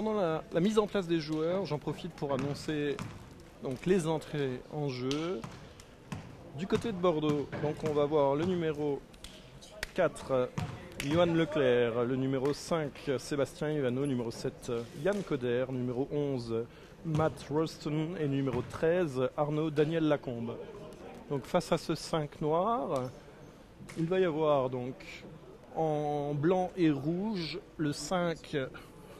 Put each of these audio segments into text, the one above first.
pendant la mise en place des joueurs, j'en profite pour annoncer donc, les entrées en jeu. Du côté de Bordeaux, donc on va voir le numéro 4, Johan Leclerc, le numéro 5, Sébastien Ivano, numéro 7, Yann Coder, numéro 11, Matt Ralston et numéro 13, Arnaud Daniel Lacombe. Donc face à ce 5 noir, il va y avoir donc en blanc et rouge le 5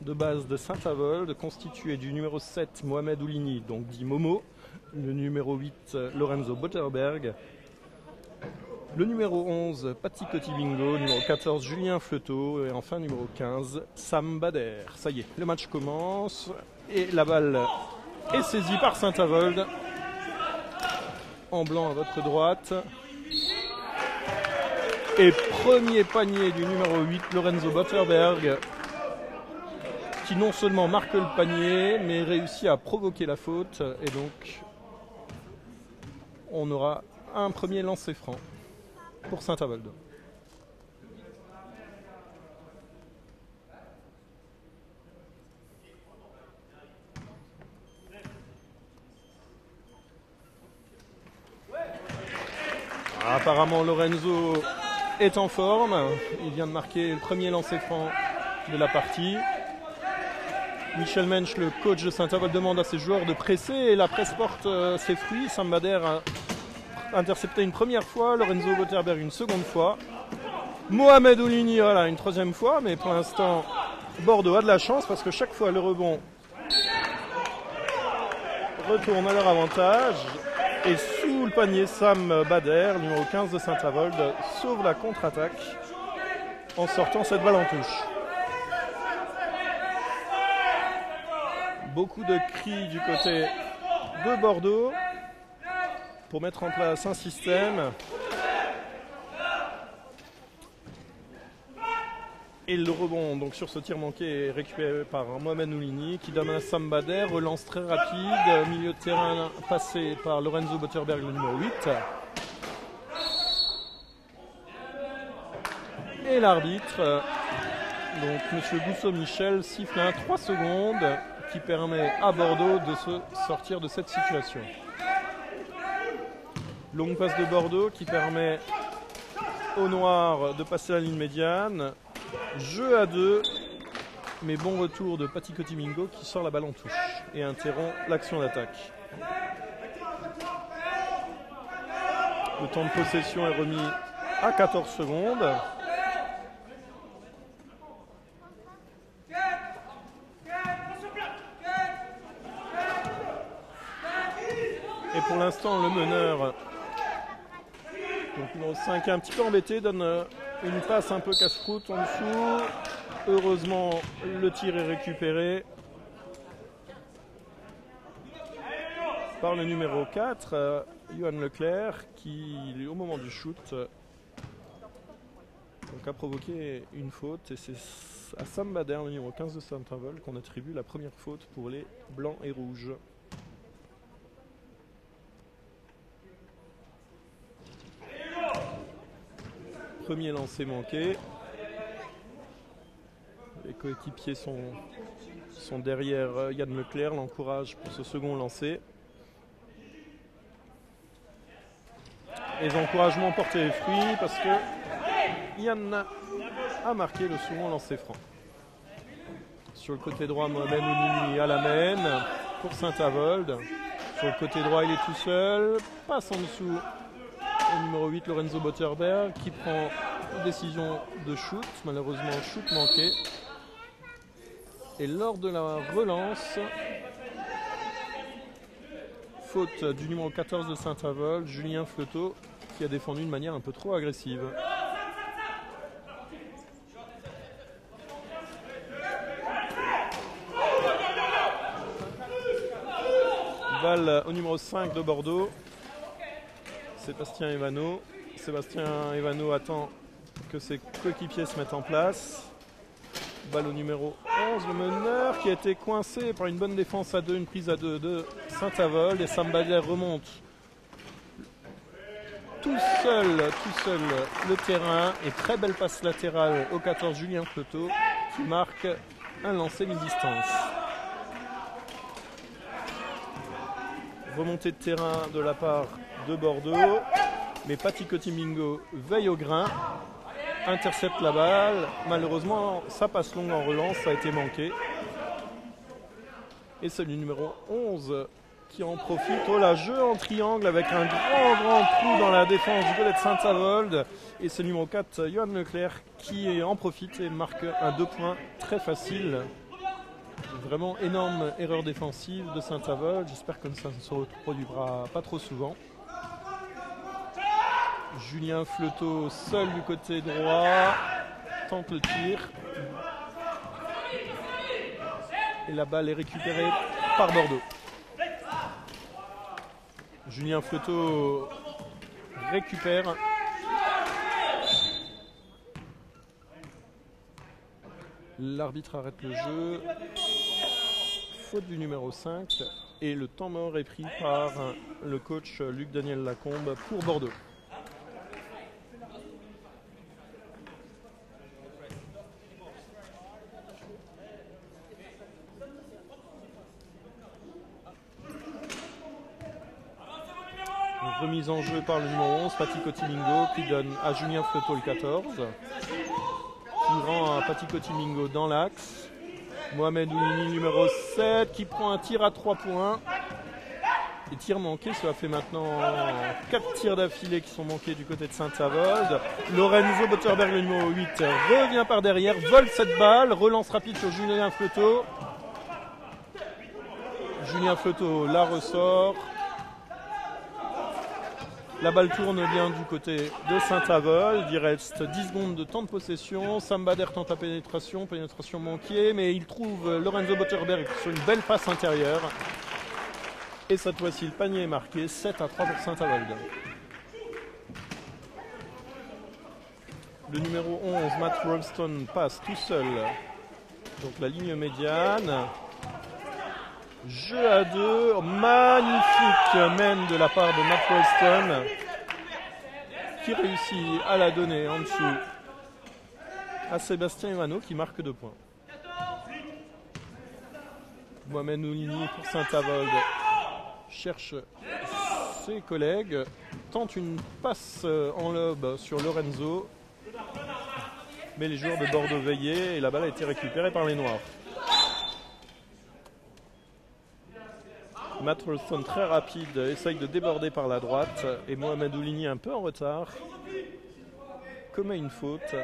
de base de Saint-Avold, constitué du numéro 7, Mohamed Oulini, donc dit Momo, le numéro 8, Lorenzo Botterberg, le numéro 11, Patti Coty-Bingo, numéro 14, Julien Fleuteau, et enfin numéro 15, Sam Bader. Ça y est, le match commence, et la balle est saisie par Saint-Avold, en blanc à votre droite. Et premier panier du numéro 8, Lorenzo Botterberg, qui non seulement marque le panier, mais réussit à provoquer la faute. Et donc, on aura un premier lancer franc pour Saint-Avold. Apparemment, Lorenzo est en forme. Il vient de marquer le premier lancer franc de la partie. Michel Mensch, le coach de Saint-Avold, demande à ses joueurs de presser et la presse porte ses fruits. Sam Bader a intercepté une première fois, Lorenzo Botterberg une seconde fois. Mohamed Oulini, voilà, une troisième fois, mais pour l'instant, Bordeaux a de la chance parce que chaque fois le rebond retourne à leur avantage. Et sous le panier, Sam Bader, numéro 15 de Saint-Avold, sauve la contre-attaque en sortant cette balle en touche. Beaucoup de cris du côté de Bordeaux pour mettre en place un système. Et le rebond donc, sur ce tir manqué est récupéré par Mohamed Oulini qui donne à Sam Bader, relance très rapide, milieu de terrain passé par Lorenzo Botterberg, le numéro 8. Et l'arbitre, donc M. Gousseau-Michel, siffle un 3 secondes qui permet à Bordeaux de se sortir de cette situation. Longue passe de Bordeaux qui permet au noir de passer la ligne médiane. Jeu à 2, mais bon retour de Patti Coty-Bingo qui sort la balle en touche et interrompt l'action d'attaque. Le temps de possession est remis à 14 secondes. Et pour l'instant, le meneur, donc numéro 5, est un petit peu embêté, donne une passe un peu casse-croûte en dessous. Heureusement, le tir est récupéré par le numéro 4, Johan Leclerc, qui, au moment du shoot, donc, a provoqué une faute. Et c'est à Sam Bader, le numéro 15 de Saint-Avold, qu'on attribue la première faute pour les blancs et rouges. Premier lancer manqué. Les coéquipiers sont derrière Yann Leclerc, l'encourage pour ce second lancer. Les encouragements portaient les fruits parce que Yann a marqué le second lancer franc. Sur le côté droit, Mohamed Oulini à la main pour Saint-Avold. Sur le côté droit, il est tout seul. Passe en dessous au numéro 8, Lorenzo Botterberg, qui prend une décision de shoot. Malheureusement, shoot manqué. Et lors de la relance, faute du numéro 14 de Saint-Avold, Julien Fleuteau, qui a défendu de manière un peu trop agressive. Balle au numéro 5 de Bordeaux, Sébastien Ivano. Sébastien Ivano attend que ses coéquipiers se mettent en place. Balle au numéro 11, le meneur qui a été coincé par une bonne défense à 2, une prise à 2 de Saint-Avold. Et Sam Bader remonte tout seul le terrain. Et très belle passe latérale au 14 Julien Fleuteau qui marque un lancer mi-distance. Remontée de terrain de la part de Bordeaux. Mais Paty Coty-Mingo veille au grain. Intercepte la balle. Malheureusement, ça passe longue en relance. Ça a été manqué. Et c'est le numéro 11 qui en profite. Oh là, jeu en triangle avec un grand trou dans la défense du côté de Saint-Avold. Et c'est le numéro 4, Johan Leclerc, qui en profite et marque un 2 points très facile. Vraiment énorme erreur défensive de Saint-Avold. J'espère que ça ne se reproduira pas trop souvent. Julien Fleuteau seul du côté droit. Tente le tir. Et la balle est récupérée par Bordeaux. Julien Fleuteau récupère. L'arbitre arrête le jeu. Faute du numéro 5. Et le temps mort est pris par le coach Luc-Daniel Lacombe pour Bordeaux. Remise en jeu par le numéro 11, Paty Coty-Mingo, qui donne à Julien Fleuteau le 14. Qui rend à Paty Coty-Mingo dans l'axe. Mohamed Oulini, numéro 7, qui prend un tir à 3 points. Et tir manqué, cela fait maintenant 4 tirs d'affilée qui sont manqués du côté de Saint-Avold. Lorenzo Botterberg, le numéro 8, revient par derrière, vole cette balle, relance rapide sur Julien Fleuteau. Julien Fleuteau la ressort. La balle tourne bien du côté de Saint-Avold. Il reste 10 secondes de temps de possession. Sam Bader tente la pénétration manquée, mais il trouve Lorenzo Botterberg sur une belle passe intérieure. Et cette fois-ci, le panier est marqué, 7 à 3 pour Saint-Avold. Le numéro 11, Matt Rolston, passe tout seul. Donc la ligne médiane. Jeu à 2, magnifique mène de la part de Matt Rolston qui réussit à la donner en dessous à Sébastien Ivano qui marque 2 points. Mohamed Oulini pour Saint-Avold cherche ses collègues, tente une passe en lob sur Lorenzo, mais les joueurs de Bordeaux veillaient et la balle a été récupérée par les Noirs. Matt Rolston très rapide, essaye de déborder par la droite et Mohamed Oulini un peu en retard commet une faute.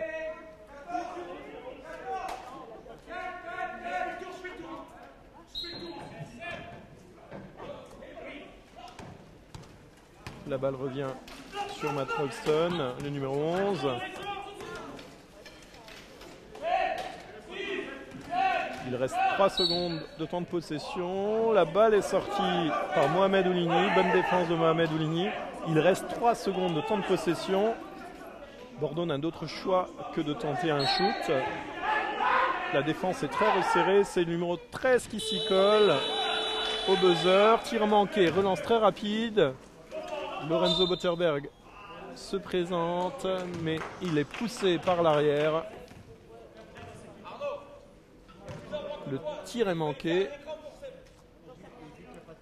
La balle revient sur Matt Rolston, le numéro 11. Il reste 3 secondes de temps de possession. La balle est sortie par Mohamed Oulini. Bonne défense de Mohamed Oulini. Il reste 3 secondes de temps de possession. Bordeaux n'a d'autre choix que de tenter un shoot. La défense est très resserrée. C'est le numéro 13 qui s'y colle au buzzer. Tir manqué, relance très rapide. Lorenzo Botterberg se présente, mais il est poussé par l'arrière. Le tir est manqué,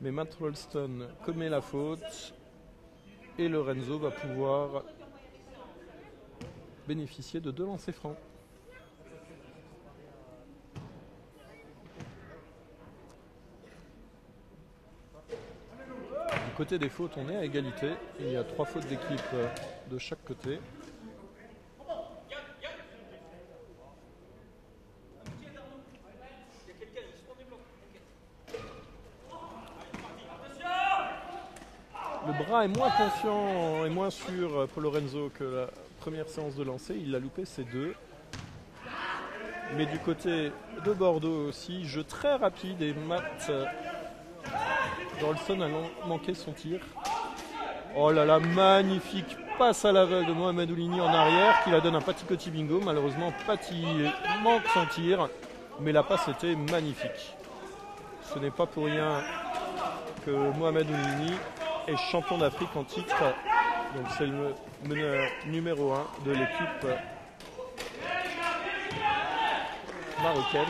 mais Matt Rolston commet la faute et Lorenzo va pouvoir bénéficier de 2 lancers francs. Du côté des fautes, on est à égalité. Il y a 3 fautes d'équipe de chaque côté. Le bras est moins confiant et moins sûr pour Lorenzo que la première séance de lancer. Il a loupé ses 2. Mais du côté de Bordeaux aussi, jeu très rapide et Matt Rolston a manqué son tir. Oh là là, magnifique passe à l'aveugle de Mohamed Oulini en arrière qui la donne à Paty Coty-Mingo. Malheureusement, Paty manque son tir, mais la passe était magnifique. Ce n'est pas pour rien que Mohamed Oulini est champion d'Afrique en titre. Donc c'est le meneur numéro 1 de l'équipe marocaine.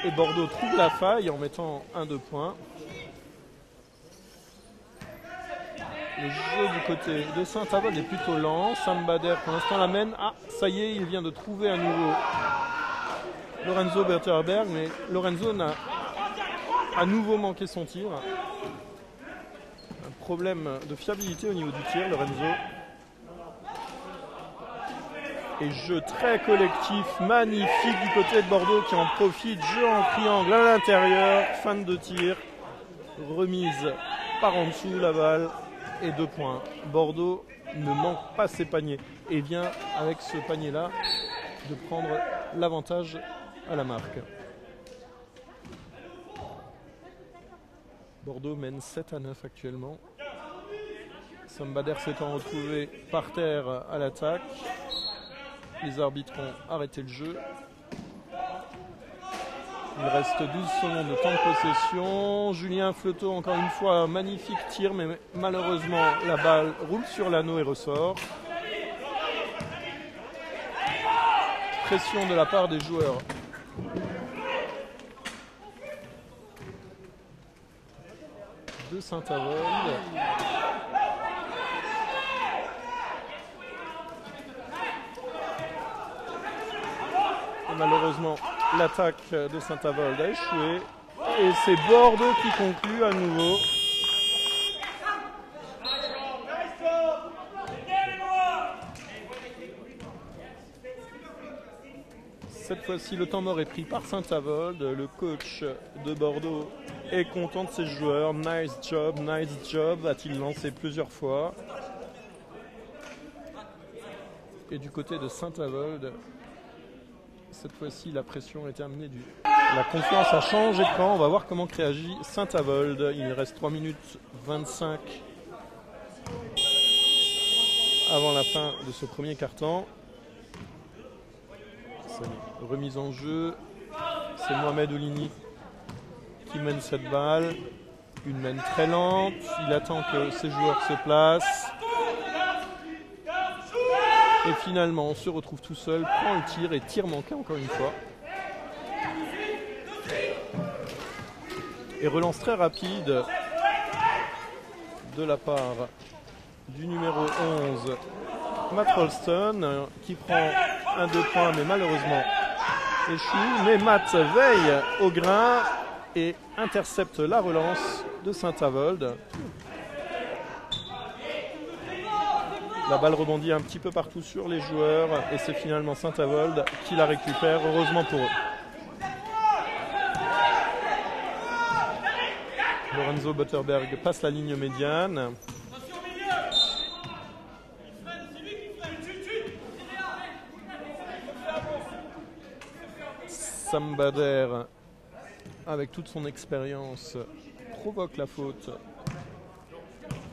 Et Bordeaux trouve la faille en mettant 1-2 points. Le jeu du côté de Saint-Avold est plutôt lent. Sam Bader pour l'instant l'amène. Ah, ça y est, il vient de trouver à nouveau Lorenzo Berterberg, mais Lorenzo n'a à nouveau manqué son tir. Un problème de fiabilité au niveau du tir, Lorenzo. Et jeu très collectif, magnifique du côté de Bordeaux qui en profite. Jeu en triangle à l'intérieur, fin de tir. Remise par en dessous la balle et 2 points. Bordeaux ne manque pas ses paniers et vient avec ce panier-là de prendre l'avantage à la marque. Bordeaux mène 7-9 actuellement. Sam Bader s'étant retrouvé par terre à l'attaque. Les arbitres ont arrêté le jeu. Il reste 12 secondes de temps de possession. Julien Fleuteau, encore une fois, un magnifique tir, mais malheureusement, la balle roule sur l'anneau et ressort. Pression de la part des joueurs. De Saint-Avold. Et malheureusement, l'attaque de Saint-Avold a échoué. Et c'est Bordeaux qui conclut à nouveau. Cette fois-ci, le temps mort est pris par Saint-Avold. Le coach de Bordeaux est content de ses joueurs. Nice job, a-t-il lancé plusieurs fois. Et du côté de Saint-Avold, cette fois-ci, la pression est terminée. La confiance a changé de camp. On va voir comment réagit Saint-Avold. Il reste 3 minutes 25 avant la fin de ce premier quart-temps. Remise en jeu. C'est Mohamed Oulini qui mène cette balle. Une mène très lente. Il attend que ses joueurs se placent. Et finalement, on se retrouve tout seul, prend le tir et tir manqué encore une fois. Et relance très rapide de la part du numéro 11, Matt Rolston, qui prend un 2 points, mais malheureusement échoue. Mais Matt veille au grain et intercepte la relance de Saint-Avold. La balle rebondit un petit peu partout sur les joueurs et c'est finalement Saint-Avold qui la récupère, heureusement pour eux. Lorenzo Butterberg passe la ligne médiane. Sam Bader, avec toute son expérience, provoque la faute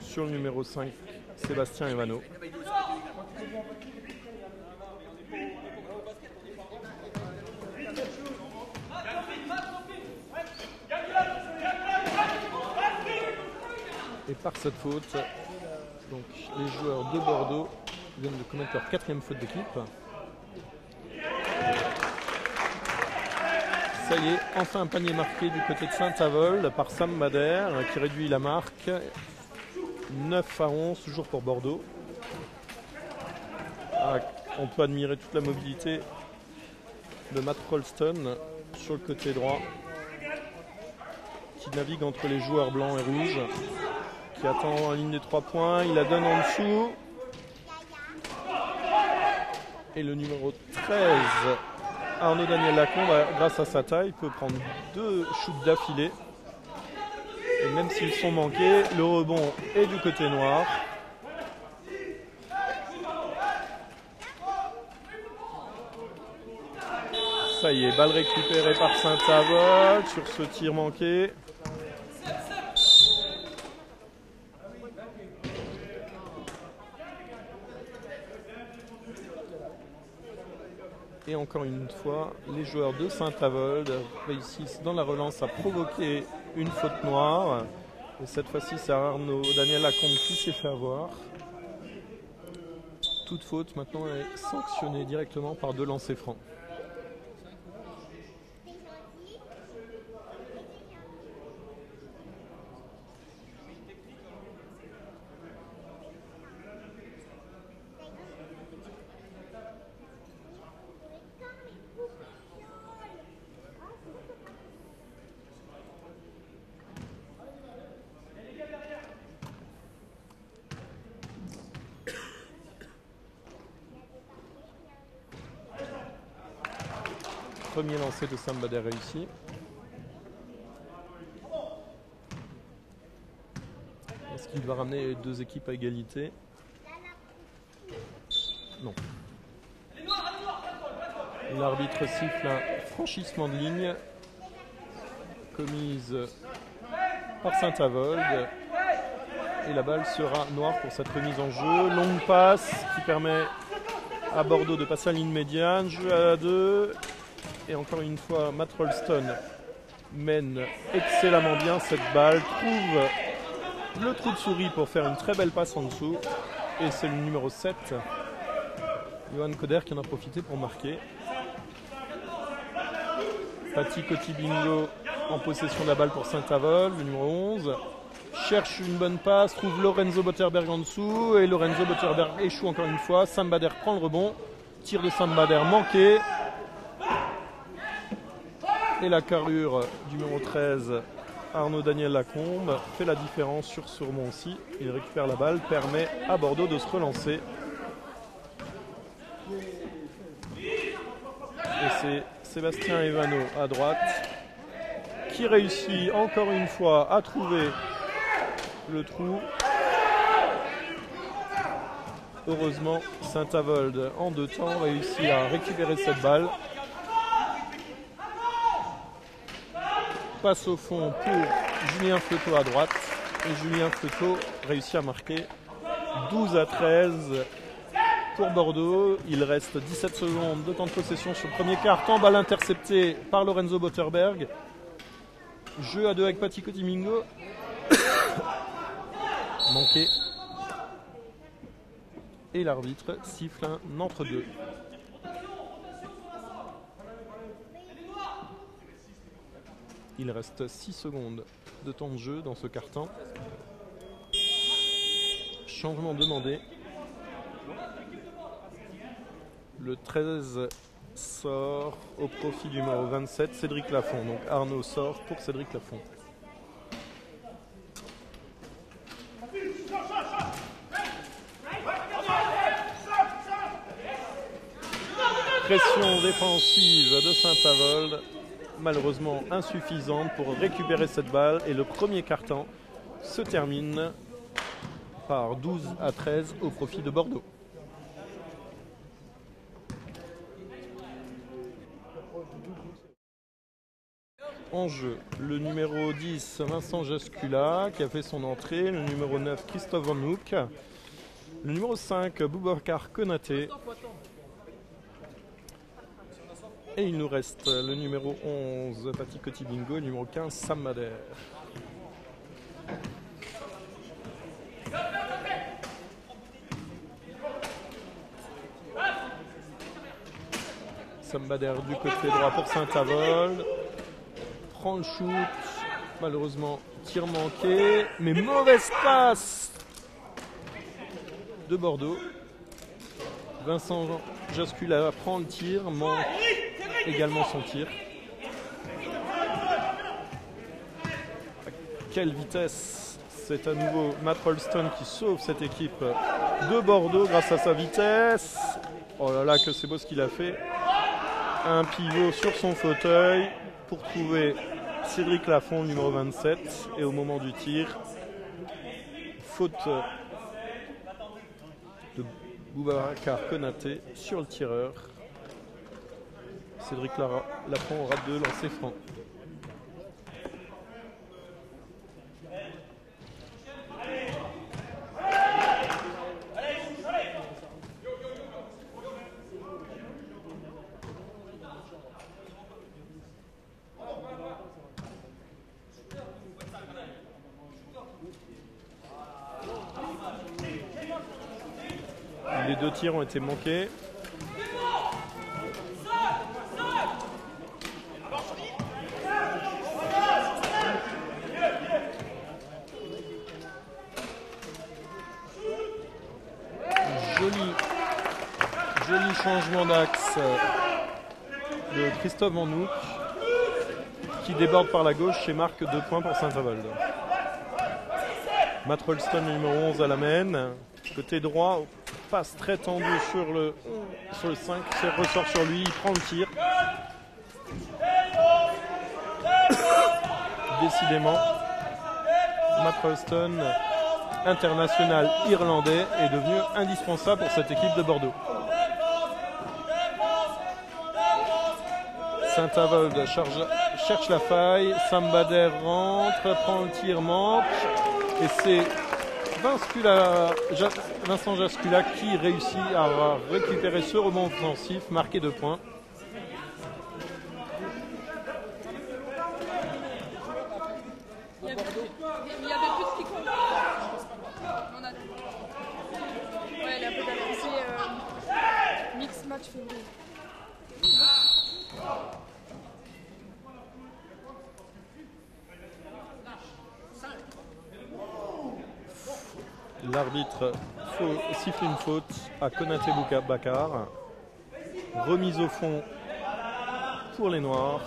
sur le numéro 5, Sébastien Evano. Et par cette faute, donc, les joueurs de Bordeaux viennent de commettre leur 4e faute d'équipe. Ça y est, enfin un panier marqué du côté de Saint-Avold par Sam Bader qui réduit la marque. 9-11, toujours pour Bordeaux. Ah, on peut admirer toute la mobilité de Matt Rolston sur le côté droit, qui navigue entre les joueurs blancs et rouges, qui attend en ligne des 3 points. Il la donne en dessous. Et le numéro 13, Arnaud Daniel Lacombe, grâce à sa taille, peut prendre 2 shoots d'affilée. Et même s'ils sont manqués, le rebond est du côté noir. Ça y est, balle récupérée par Saint-Avold sur ce tir manqué. Et encore une fois, les joueurs de Saint-Avold réussissent dans la relance à provoquer une faute noire. Et cette fois-ci, c'est Arnaud Daniel Lacombe qui s'est fait avoir. Toute faute maintenant est sanctionnée directement par 2 lancers francs. Premier lancer de Sam Bader réussi. Est-ce qu'il va ramener les deux équipes à égalité? Non. L'arbitre siffle un franchissement de ligne commise par Saint-Avold. Et la balle sera noire pour cette remise en jeu. Longue passe qui permet à Bordeaux de passer à la ligne médiane. Jeu à 2. Et encore une fois, Matt Rolston mène excellemment bien cette balle. Trouve le trou de souris pour faire une très belle passe en dessous. Et c'est le numéro 7, Johan Coder, qui en a profité pour marquer. Patti Cotibingo en possession de la balle pour Saint-Avold, le numéro 11. Cherche une bonne passe, trouve Lorenzo Botterberg en dessous. Et Lorenzo Botterberg échoue encore une fois. Sam Bader prend le rebond. Tir de Sam Bader manqué. Et la carrure du numéro 13, Arnaud Daniel Lacombe, fait la différence sur ce rebond-ci. Il récupère la balle, permet à Bordeaux de se relancer. Et c'est Sébastien Evano à droite qui réussit encore une fois à trouver le trou. Heureusement, Saint-Avold en 2 temps réussit à récupérer cette balle. Passe au fond pour Julien Fleuteau à droite. Et Julien Fleuteau réussit à marquer 12-13 pour Bordeaux. Il reste 17 secondes de temps de possession sur le premier quart-temps. Balle interceptée par Lorenzo Botterberg. Jeu à 2 avec Patti Cotibingo. Manqué. Et l'arbitre siffle un entre-deux. Il reste 6 secondes de temps de jeu dans ce quart-temps. Changement demandé. Le 13 sort au profit du numéro 27, Cédric Lafont. Donc Arnaud sort pour Cédric Lafont. Pression défensive de Saint-Avold, malheureusement insuffisante pour récupérer cette balle. Et le premier quart-temps se termine par 12-13 au profit de Bordeaux. En jeu, le numéro 10, Vincent Jascula, qui a fait son entrée. Le numéro 9, Christophe Van Hoek. Le numéro 5, Boubacar Konaté. Et il nous reste le numéro 11, Patti Cotibingo, et le numéro 15, Sam Bader. Sam Bader du côté droit pour Saint-Avold. Prend le shoot. Malheureusement, tir manqué. Mais mauvaise passe de Bordeaux. Vincent Jascula prend le tir, manque également son tir. Quelle vitesse! C'est à nouveau Matt Rolston qui sauve cette équipe de Bordeaux grâce à sa vitesse. Oh là là, que c'est beau ce qu'il a fait. Un pivot sur son fauteuil pour trouver Cédric Lafont, numéro 27. Et au moment du tir, faute de Boubacar Konaté sur le tireur. Cédric Lafont aura 2 lancers francs. Les 2 tirs ont été manqués. Joli changement d'axe de Christophe Van Hoek qui déborde par la gauche et marque 2 points pour Saint-Avold. Matt Rolston, numéro 11 à la main. Côté droit, passe très tendue sur le 5, ressort sur lui, il prend le tir. Décidément, Matt Ralston, international irlandais, est devenu indispensable pour cette équipe de Bordeaux. Saint-Avold cherche la faille, Sam Bader rentre, prend le tir, manque, et c'est Vincent Jascula qui réussit à récupérer ce rebond offensif, marqué 2 points. Il y avait plus de piquants. Ouais, il a peut-être annoncé mix match février. L'arbitre siffle une faute à Konaté Bakar. Remise au fond pour les Noirs.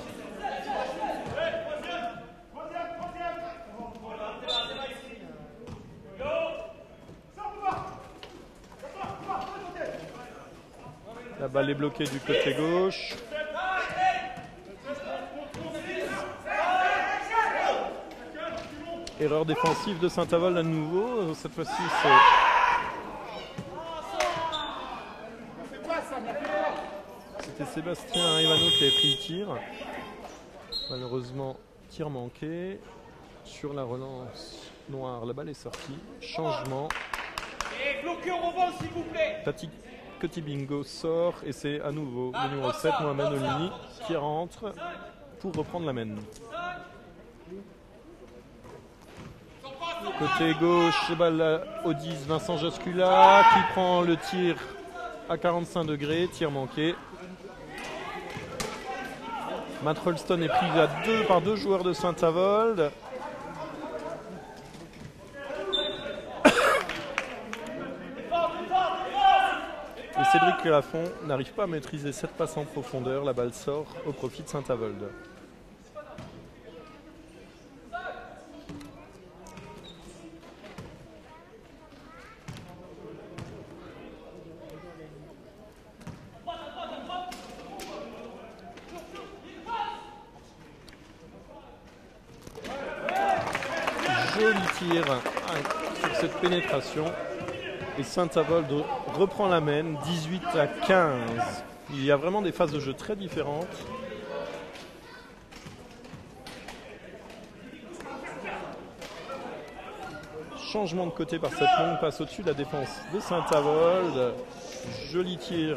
La balle est bloquée du côté gauche. Erreur défensive de Saint-Avold à nouveau. Cette fois-ci, c'était Sébastien Ivano qui avait pris le tir. Malheureusement, tir manqué. Sur la relance noire, la balle est sortie. Changement. Tati Kotibingo sort et c'est à nouveau le numéro 7, Mohamed Olini, qui rentre pour reprendre la mène. Côté gauche, balle au 10, Vincent Jascula qui prend le tir à 45 degrés, tir manqué. Matt Ralston est pris par deux joueurs de Saint-Avold. Et Cédric Lafont n'arrive pas à maîtriser cette passe en profondeur. La balle sort au profit de Saint-Avold. Joli tir sur cette pénétration. Et Saint-Avold reprend la mène, 18-15. Il y a vraiment des phases de jeu très différentes. Changement de côté par cette longue passe au-dessus de la défense de Saint-Avold. Joli tir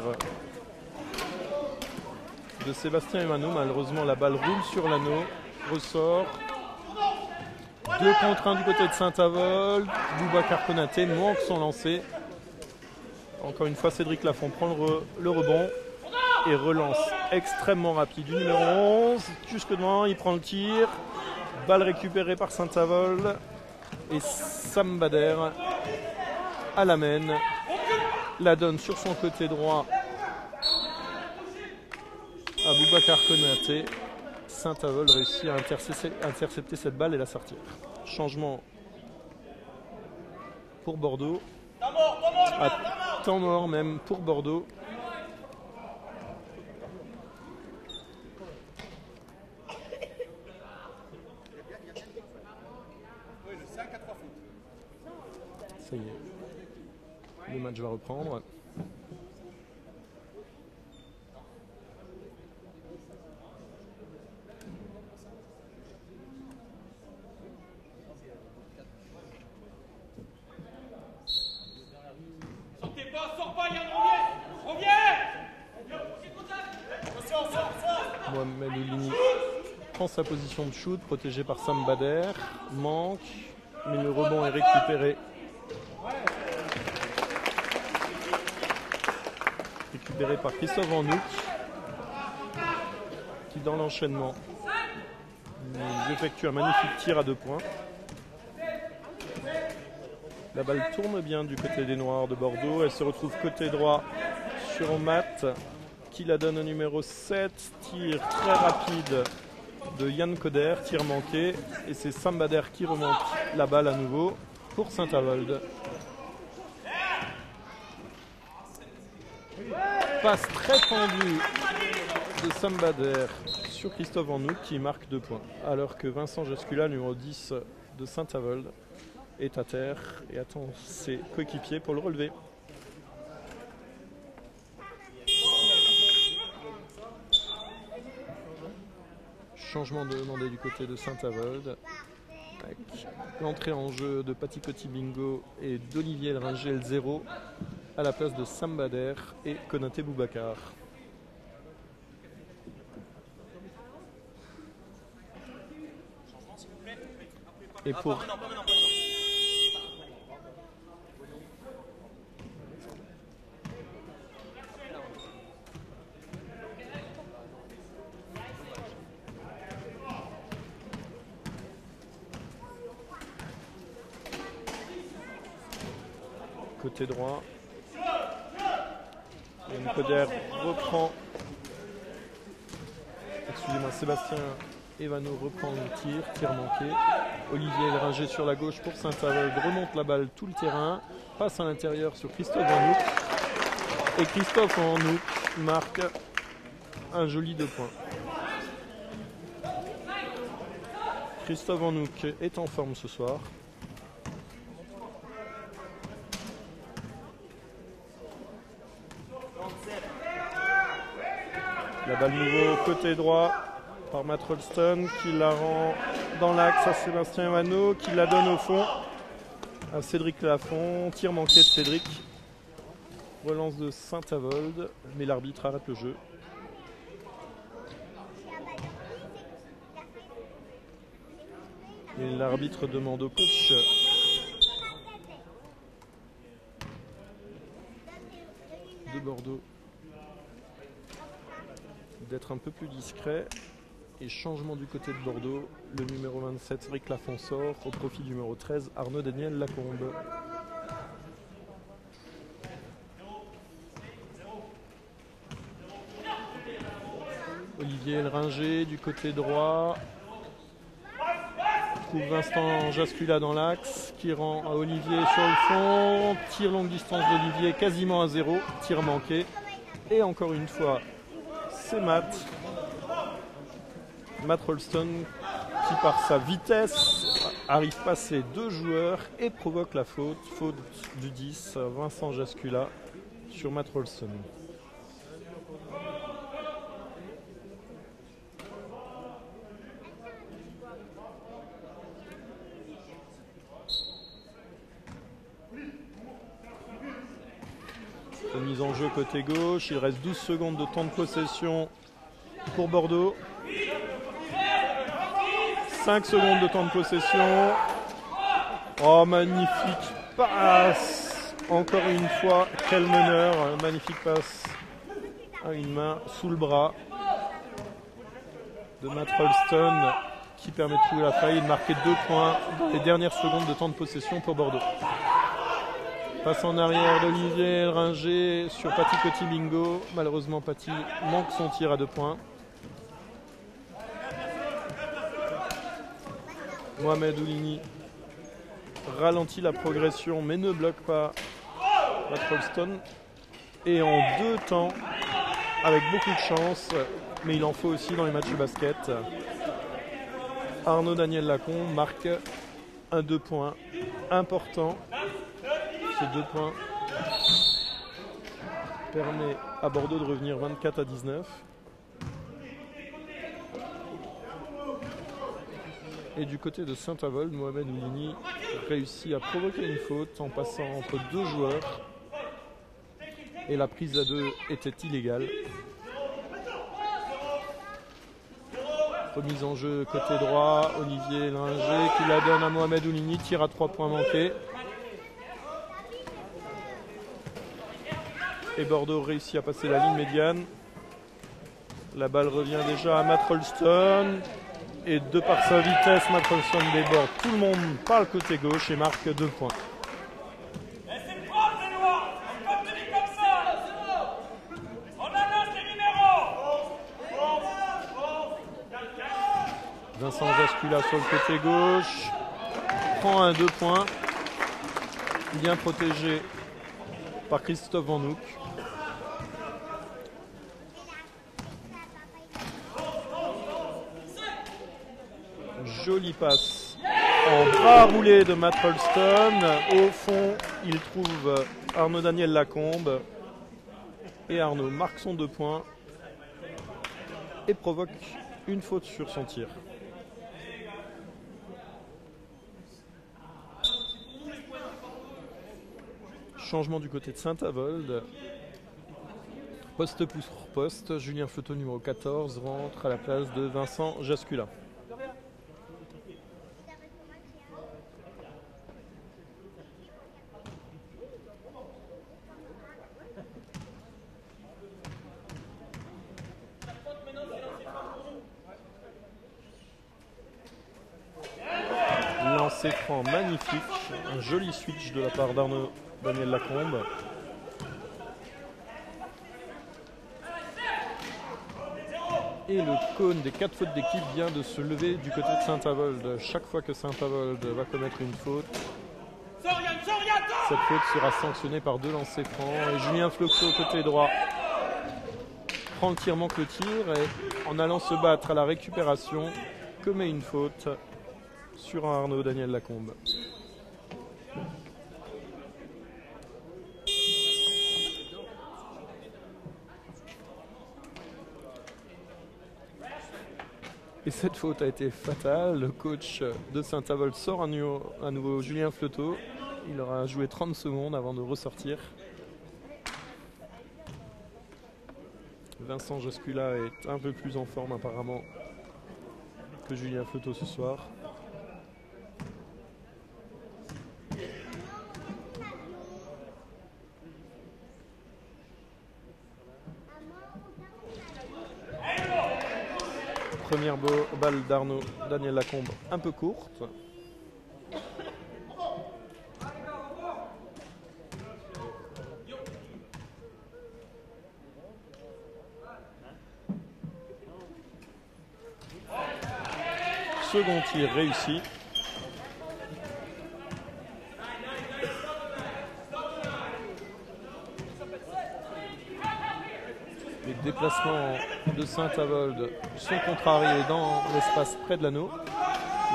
de Sébastien Emmanou. Malheureusement, la balle roule sur l'anneau, ressort. 2 contre 1 du côté de Saint-Avold. Boubacar Konaté manque son lancer. Encore une fois, Cédric Lafont prend le rebond et relance extrêmement rapide du numéro 11. Jusque devant, il prend le tir. Balle récupérée par Saint-Avold. Et Sam Bader à la mène. La donne sur son côté droit à Boubacar Konaté. Saint-Avold réussit à intercepter cette balle et la sortir. Changement pour Bordeaux. À temps mort même pour Bordeaux. Ça y est. Le match va reprendre. Mohamed Olini prend sa position de shoot, protégé par Sam Bader, manque, mais le rebond est récupéré. Récupéré par Christophe Van Hoek, qui dans l'enchaînement effectue un magnifique tir à 2 points. La balle tourne bien du côté des Noirs de Bordeaux, elle se retrouve côté droit sur Matt, qui la donne au numéro 7, tir très rapide de Yann Coder, tir manqué, et c'est Sam Bader qui remonte la balle à nouveau pour Saint-Avold. Passe très tendue de Sam Bader sur Christophe Van Hoek qui marque 2 points. Alors que Vincent Jascula, numéro 10 de Saint-Avold, est à terre et attend ses coéquipiers pour le relever. Changement demandé du côté de Saint-Avold. Avec l'entrée en jeu de Petit Bingo et d'Olivier Elringer, le 0, à la place de Sam Bader et Konaté Boubacar. Et pour côté droit, Yann Coder reprend, excusez-moi, Sébastien Evano reprend le tir manqué. Olivier Elringer sur la gauche pour Saint-Avold, remonte la balle tout le terrain, passe à l'intérieur sur Christophe Van Hoek. Et Christophe Van Hoek marque un joli 2 points. Christophe Van Hoek est en forme ce soir. La balle nouveau côté droit par Matt Rolston qui la rend dans l'axe à Sébastien Evano qui la donne au fond à Cédric Lafont. Tir manqué de Cédric. Relance de Saint-Avold, mais l'arbitre arrête le jeu. Et l'arbitre demande au coach de Bordeaux d'être un peu plus discret. Et changement du côté de Bordeaux, le numéro 27 Cédric Lafont sort au profit du numéro 13 Arnaud Daniel Lacombe. Olivier Elringer du côté droit trouve Vincent Jascula dans l'axe qui rend à Olivier sur le fond. Tir longue distance d'Olivier quasiment à 0, tir manqué. Et encore une fois, c'est Matt Rolston qui par sa vitesse arrive à passer 2 joueurs et provoque la faute du 10 Vincent Jascula sur Matt Rolston. Remise en jeu côté gauche, il reste 12 secondes de temps de possession pour Bordeaux. 5 secondes de temps de possession. Oh, magnifique passe. Encore une fois, quel meneur. Magnifique passe à une main sous le bras de Matt Rolston qui permet de trouver la faille et de marquer 2 points dans les dernières secondes de temps de possession pour Bordeaux. Passe en arrière d'Olivier Elringer sur Petit Bingo. Malheureusement, Paty manque son tir à 2 points. Mohamed Oulini ralentit la progression mais ne bloque pas Matt Rolston. Et en 2 temps, avec beaucoup de chance, mais il en faut aussi dans les matchs de basket, Arnaud Daniel Lacombe marque un 2 points important. Ces 2 points permettent à Bordeaux de revenir 24-19. Et du côté de Saint-Avold, Mohamed Oulini réussit à provoquer une faute en passant entre 2 joueurs. Et la prise à 2 était illégale. Remise en jeu côté droit, Olivier Elringer qui la donne à Mohamed Oulini, tir à 3 points manqués. Et Bordeaux réussit à passer la ligne médiane. La balle revient déjà à Matt Rolston. Et de par sa vitesse, Matt Rolston déborde tout le monde par le côté gauche et marque 2 points. Vincent Jascula sur le côté gauche. Prend un 2 points. Bien protégé par Christophe Van Hoek. Jolie passe en bras roulé de Matt Rolston. Au fond, il trouve Arnaud Daniel Lacombe. Et Arnaud marque son 2 points et provoque une faute sur son tir. Changement du côté de Saint-Avold. Poste pour poste. Julien Fleuteau, numéro 14, rentre à la place de Vincent Jascula. Lancer franc magnifique. Un joli switch de la part d'Arnaud Daniel Lacombe. Et le cône des 4 fautes d'équipe vient de se lever du côté de Saint-Avold. Chaque fois que Saint-Avold va commettre une faute, cette faute sera sanctionnée par 2 lancers francs. Et Julien Fleuteau, côté droit, prend le tir, manque le tir et en allant se battre à la récupération, commet une faute sur un Arnaud Daniel Lacombe. Et cette faute a été fatale. Le coach de Saint-Avold sort à nouveau Julien Fleuteau. Il aura joué 30 secondes avant de ressortir. Vincent Jascula est un peu plus en forme apparemment que Julien Fleuteau ce soir. Première balle d'Arnaud Daniel Lacombe un peu courte. Second tir réussi. Les déplacements de Saint-Avold sont contrariés dans l'espace près de l'anneau.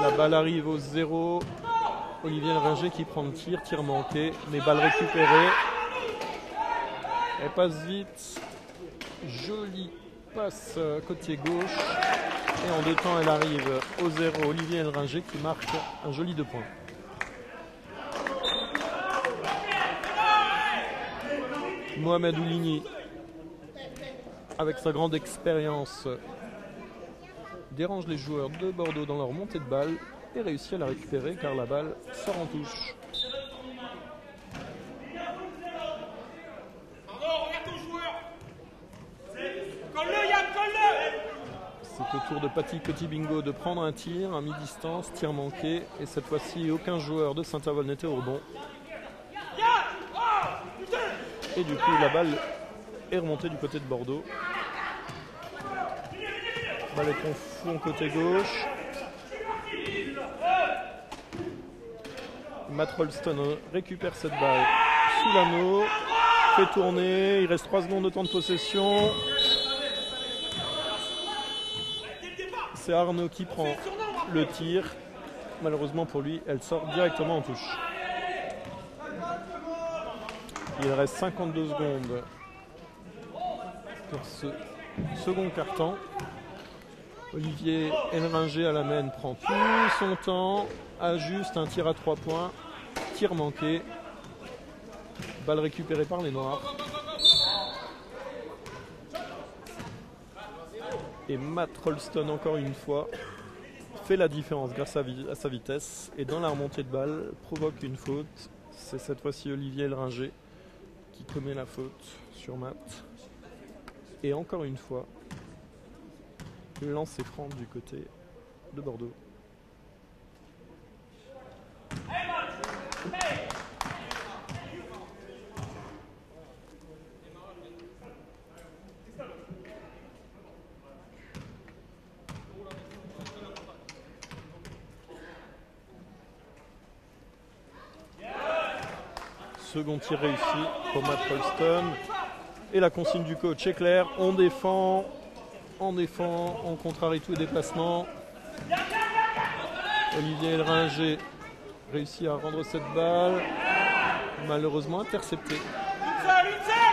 La balle arrive au 0. Olivier Ringer qui prend le tir, tir manqué, mais balle récupérée. Elle passe vite. Jolie passe côté gauche. Et en 2 temps, elle arrive au 0. Olivier Ringer qui marque un joli 2 points. Mohamed Ouligny, avec sa grande expérience, dérange les joueurs de Bordeaux dans leur montée de balle et réussit à la récupérer car la balle sort en touche. C'est au tour de Paty Petit Bingo de prendre un tir à mi-distance, tir manqué, et cette fois-ci aucun joueur de Saint-Avold n'était au rebond. Et du coup la balle est remontée du côté de Bordeaux. Balle est confond côté gauche. Matt Rolston récupère cette balle sous l'anneau, fait tourner, il reste 3 secondes de temps de possession. C'est Arnaud qui prend le tir. Malheureusement pour lui, elle sort directement en touche. Il reste 52 secondes pour ce second quart-temps. Olivier Ringer à la main prend tout son temps, ajuste un tir à 3 points, tir manqué, balle récupérée par les Noirs. Et Matt Rolston encore une fois fait la différence grâce à sa vitesse et dans la remontée de balle provoque une faute. C'est cette fois-ci Olivier Ringer qui commet la faute sur Matt. Et encore une fois, lancer franc du côté de Bordeaux. Second tir réussi pour Matt Rolston. Et la consigne du coach est claire, on défend, on contrarie tous les déplacements. Olivier Elringer réussit à rendre cette balle, malheureusement interceptée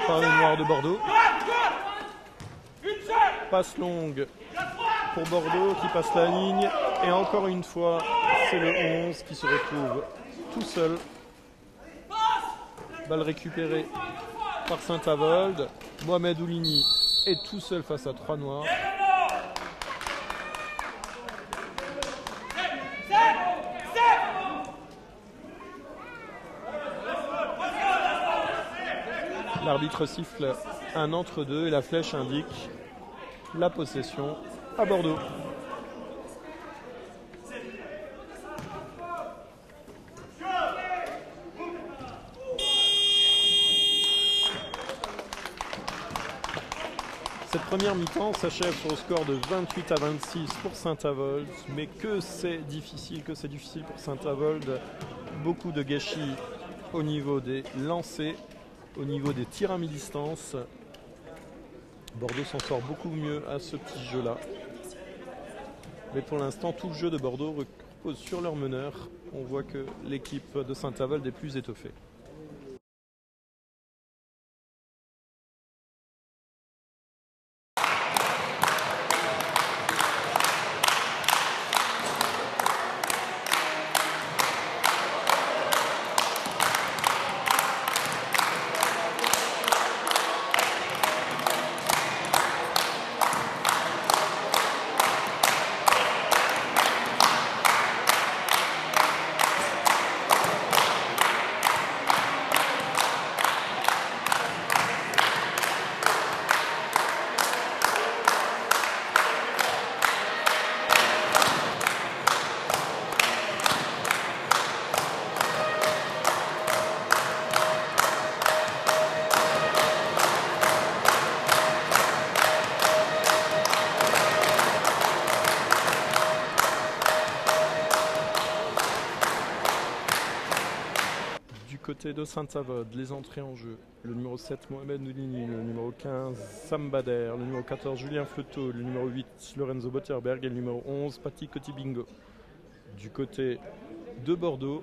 par les Noirs de Bordeaux. Passe longue pour Bordeaux qui passe la ligne. Et encore une fois, c'est le 11 qui se retrouve tout seul. Balle récupérée par Saint-Avold. Mohamed Ouligny est tout seul face à 3 Noirs. L'arbitre siffle un entre-deux et la flèche indique la possession à Bordeaux. Cette première mi-temps s'achève sur le score de 28 à 26 pour Saint-Avold, mais que c'est difficile pour Saint-Avold. Beaucoup de gâchis au niveau des lancers, au niveau des tirs à mi-distance. Bordeaux s'en sort beaucoup mieux à ce petit jeu-là. Mais pour l'instant, tout le jeu de Bordeaux repose sur leur meneur. On voit que l'équipe de Saint-Avold est plus étoffée. Côté de Saint-Avold, les entrées en jeu. Le numéro 7, Mohamed Ouligny, le numéro 15, Sam Bader, le numéro 14, Julien Fleuteau, le numéro 8, Lorenzo Botterberg et le numéro 11, Paty Kotibingo. Du côté de Bordeaux,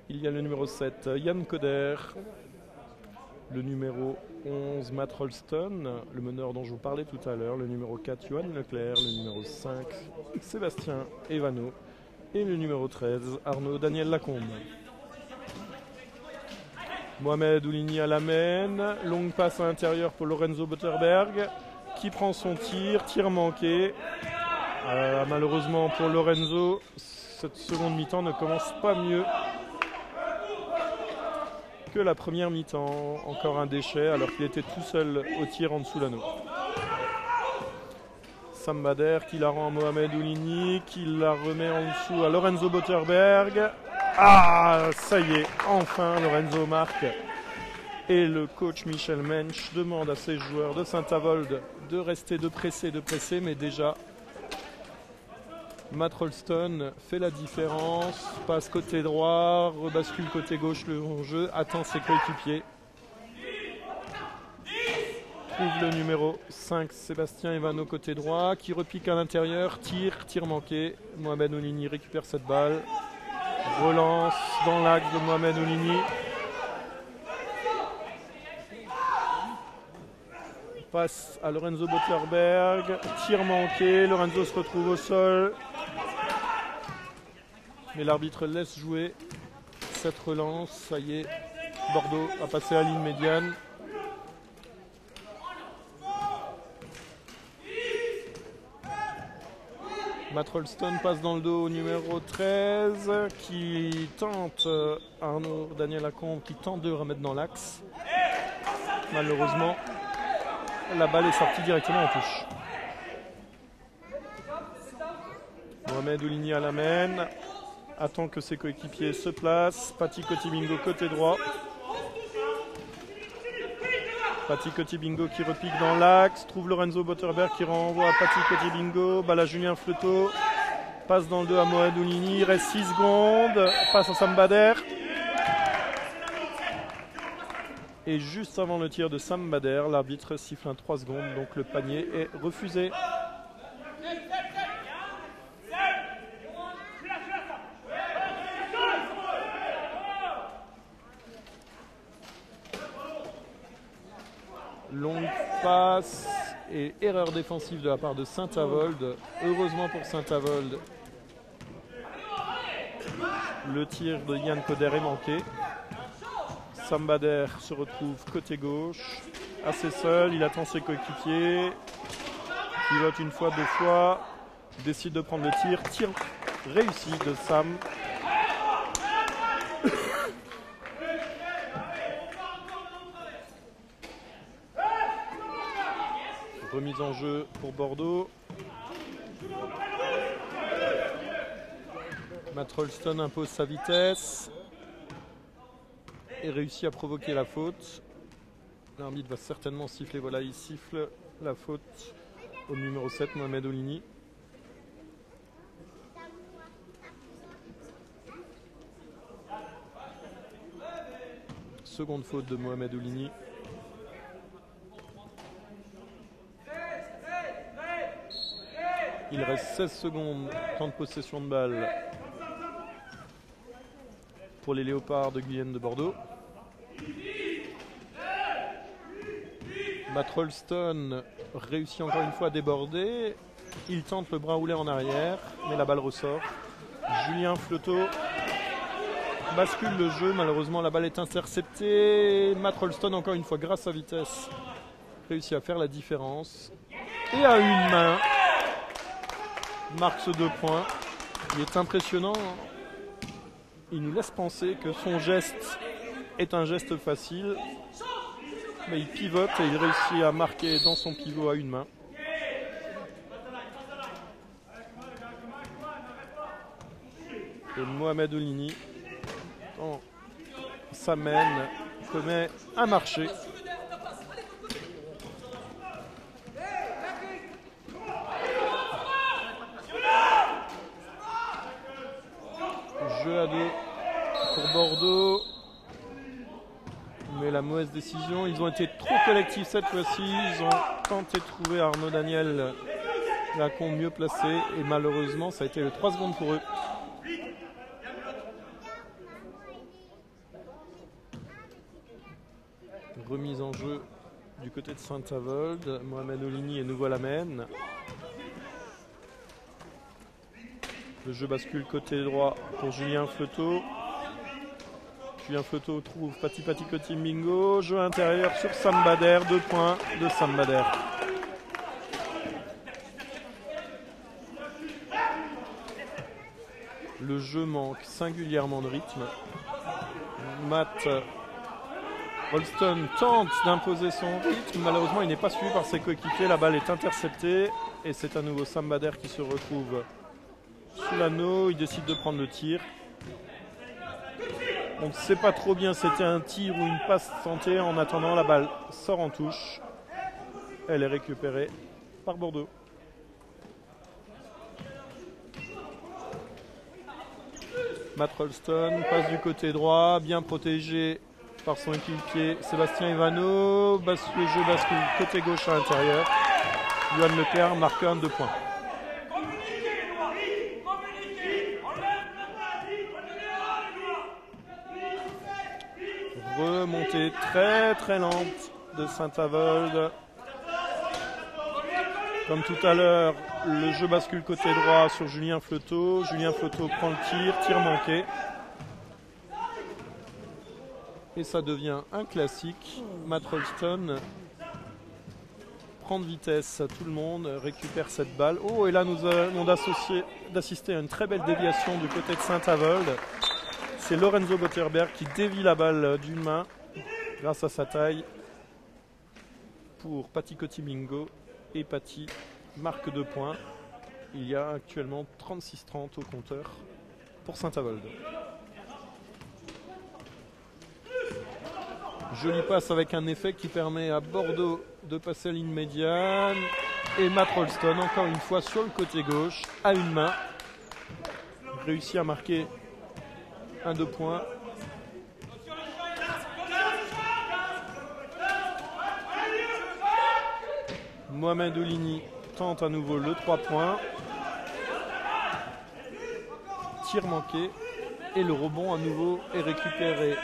il y a le numéro 7, Yann Coder, le numéro 11, Matt Rolston, le meneur dont je vous parlais tout à l'heure, le numéro 4, Johan Leclerc, le numéro 5, Sébastien Evano, et le numéro 13, Arnaud Daniel Lacombe. Mohamed Ouligny à la main. Longue passe à l'intérieur pour Lorenzo Botterberg qui prend son tir manqué. Malheureusement pour Lorenzo, cette seconde mi-temps ne commence pas mieux que la première mi-temps. Encore un déchet alors qu'il était tout seul au tir en dessous l'anneau. Sam Bader qui la rend à Mohamed Ouligny, qui la remet en dessous à Lorenzo Botterberg. Ah, ça y est, enfin Lorenzo marque. Et le coach Michel Mensch demande à ses joueurs de Saint-Avold de rester, de presser, mais déjà Matt Rolston fait la différence, passe côté droit, rebascule côté gauche le jeu, attend ses coéquipiers. Trouve le numéro 5, Sébastien Evano côté droit, qui repique à l'intérieur, tir manqué. Mohamed Ouligny récupère cette balle, relance dans l'axe de Mohamed Ouligny. Passe à Lorenzo Botterberg, tir manqué, Lorenzo se retrouve au sol. Mais l'arbitre laisse jouer cette relance, ça y est, Bordeaux a passé à la ligne médiane. Matt Rolston passe dans le dos au numéro 13 qui tente, Arnaud Daniel Lacombe qui tente de remettre dans l'axe. Malheureusement, la balle est sortie directement en touche. Mohamed Ouligny à la main, attend que ses coéquipiers se placent. Paty Kotibingo côté droit. Paty Kotibingo qui repique dans l'axe, trouve Lorenzo Botterberg qui renvoie à Paty Kotibingo, balle à Julien Fleuteau, passe dans le dos à Mohamed Ouligny, il reste 6 secondes, passe à Sam Bader. Et juste avant le tir de Sam Bader, l'arbitre siffle un 3 secondes, donc le panier est refusé. Longue passe et erreur défensive de la part de Saint-Avold. Heureusement pour Saint-Avold, le tir de Yann Coder est manqué. Sam Bader se retrouve côté gauche, assez seul, il attend ses coéquipiers, pivote une fois, 2 fois, décide de prendre le tir, tir réussi de Sam. Remise en jeu pour Bordeaux. Matt Rolston impose sa vitesse et réussit à provoquer la faute. L'arbitre va certainement siffler. Voilà, il siffle la faute au numéro 7, Mohamed Oulini. Seconde faute de Mohamed Oulini. Il reste 16 secondes, temps de possession de balle pour les Léopards de Guyenne de Bordeaux. Matt Rolston réussit encore une fois à déborder. Il tente le bras roulé en arrière, mais la balle ressort. Julien Fleuteau bascule le jeu. Malheureusement, la balle est interceptée. Matt Rolston, encore une fois, grâce à vitesse, réussit à faire la différence. Et à une main, marque ce 2 points. Il est impressionnant. Il nous laisse penser que son geste est un geste facile. Mais il pivote et il réussit à marquer dans son pivot à une main. Et Mohamed Oulini, quand ça mène, commet un marché. Jeu à 2 pour Bordeaux. Mais la mauvaise décision, ils ont été trop collectifs cette fois-ci. Ils ont tenté de trouver Arnaud Daniel Lacombe mieux placé. Et malheureusement, ça a été le 3 secondes pour eux. Remise en jeu du côté de Saint-Avold. Mohamed Oulini est nouveau à la mène. Le jeu bascule côté droit pour Julien Fleuteau. Julien Fleuteau trouve Pati Koti Mingo. Jeu intérieur sur Sam Bader. 2 points de Sam Bader. Le jeu manque singulièrement de rythme. Matt Rolston tente d'imposer son rythme. Malheureusement, il n'est pas suivi par ses coéquipiers. La balle est interceptée. Et c'est à nouveau Sam Bader qui se retrouve sous l'anneau. Il décide de prendre le tir. On ne sait pas trop bien si c'était un tir ou une passe tentée. En attendant, la balle sort en touche. Elle est récupérée par Bordeaux. Matt Rolston passe du côté droit, bien protégé par son équipier Sébastien Ivano. Le jeu bascule côté gauche à l'intérieur. Yoann Leclerc marque un 2 points. Remontée très très lente de Saint-Avold. Comme tout à l'heure, le jeu bascule côté droit sur Julien Fleuteau. Julien Fleuteau prend le tir manqué. Et ça devient un classique. Matt Rolston prend de vitesse à tout le monde, récupère cette balle. Oh, et là nous avons d'assister à une très belle déviation du côté de Saint-Avold. C'est Lorenzo Botterberg qui dévie la balle d'une main grâce à sa taille pour Pati Koti Mingo. Et Pati marque 2 points. Il y a actuellement 36-30 au compteur pour Saint-Avold. Jolie passe avec un effet qui permet à Bordeaux de passer à la ligne médiane. Et Matt Rolston, encore une fois sur le côté gauche, à une main, réussit à marquer un 2 points. Mohamed Oulini tente à nouveau le 3 points. Tir manqué. Et le rebond à nouveau est récupéré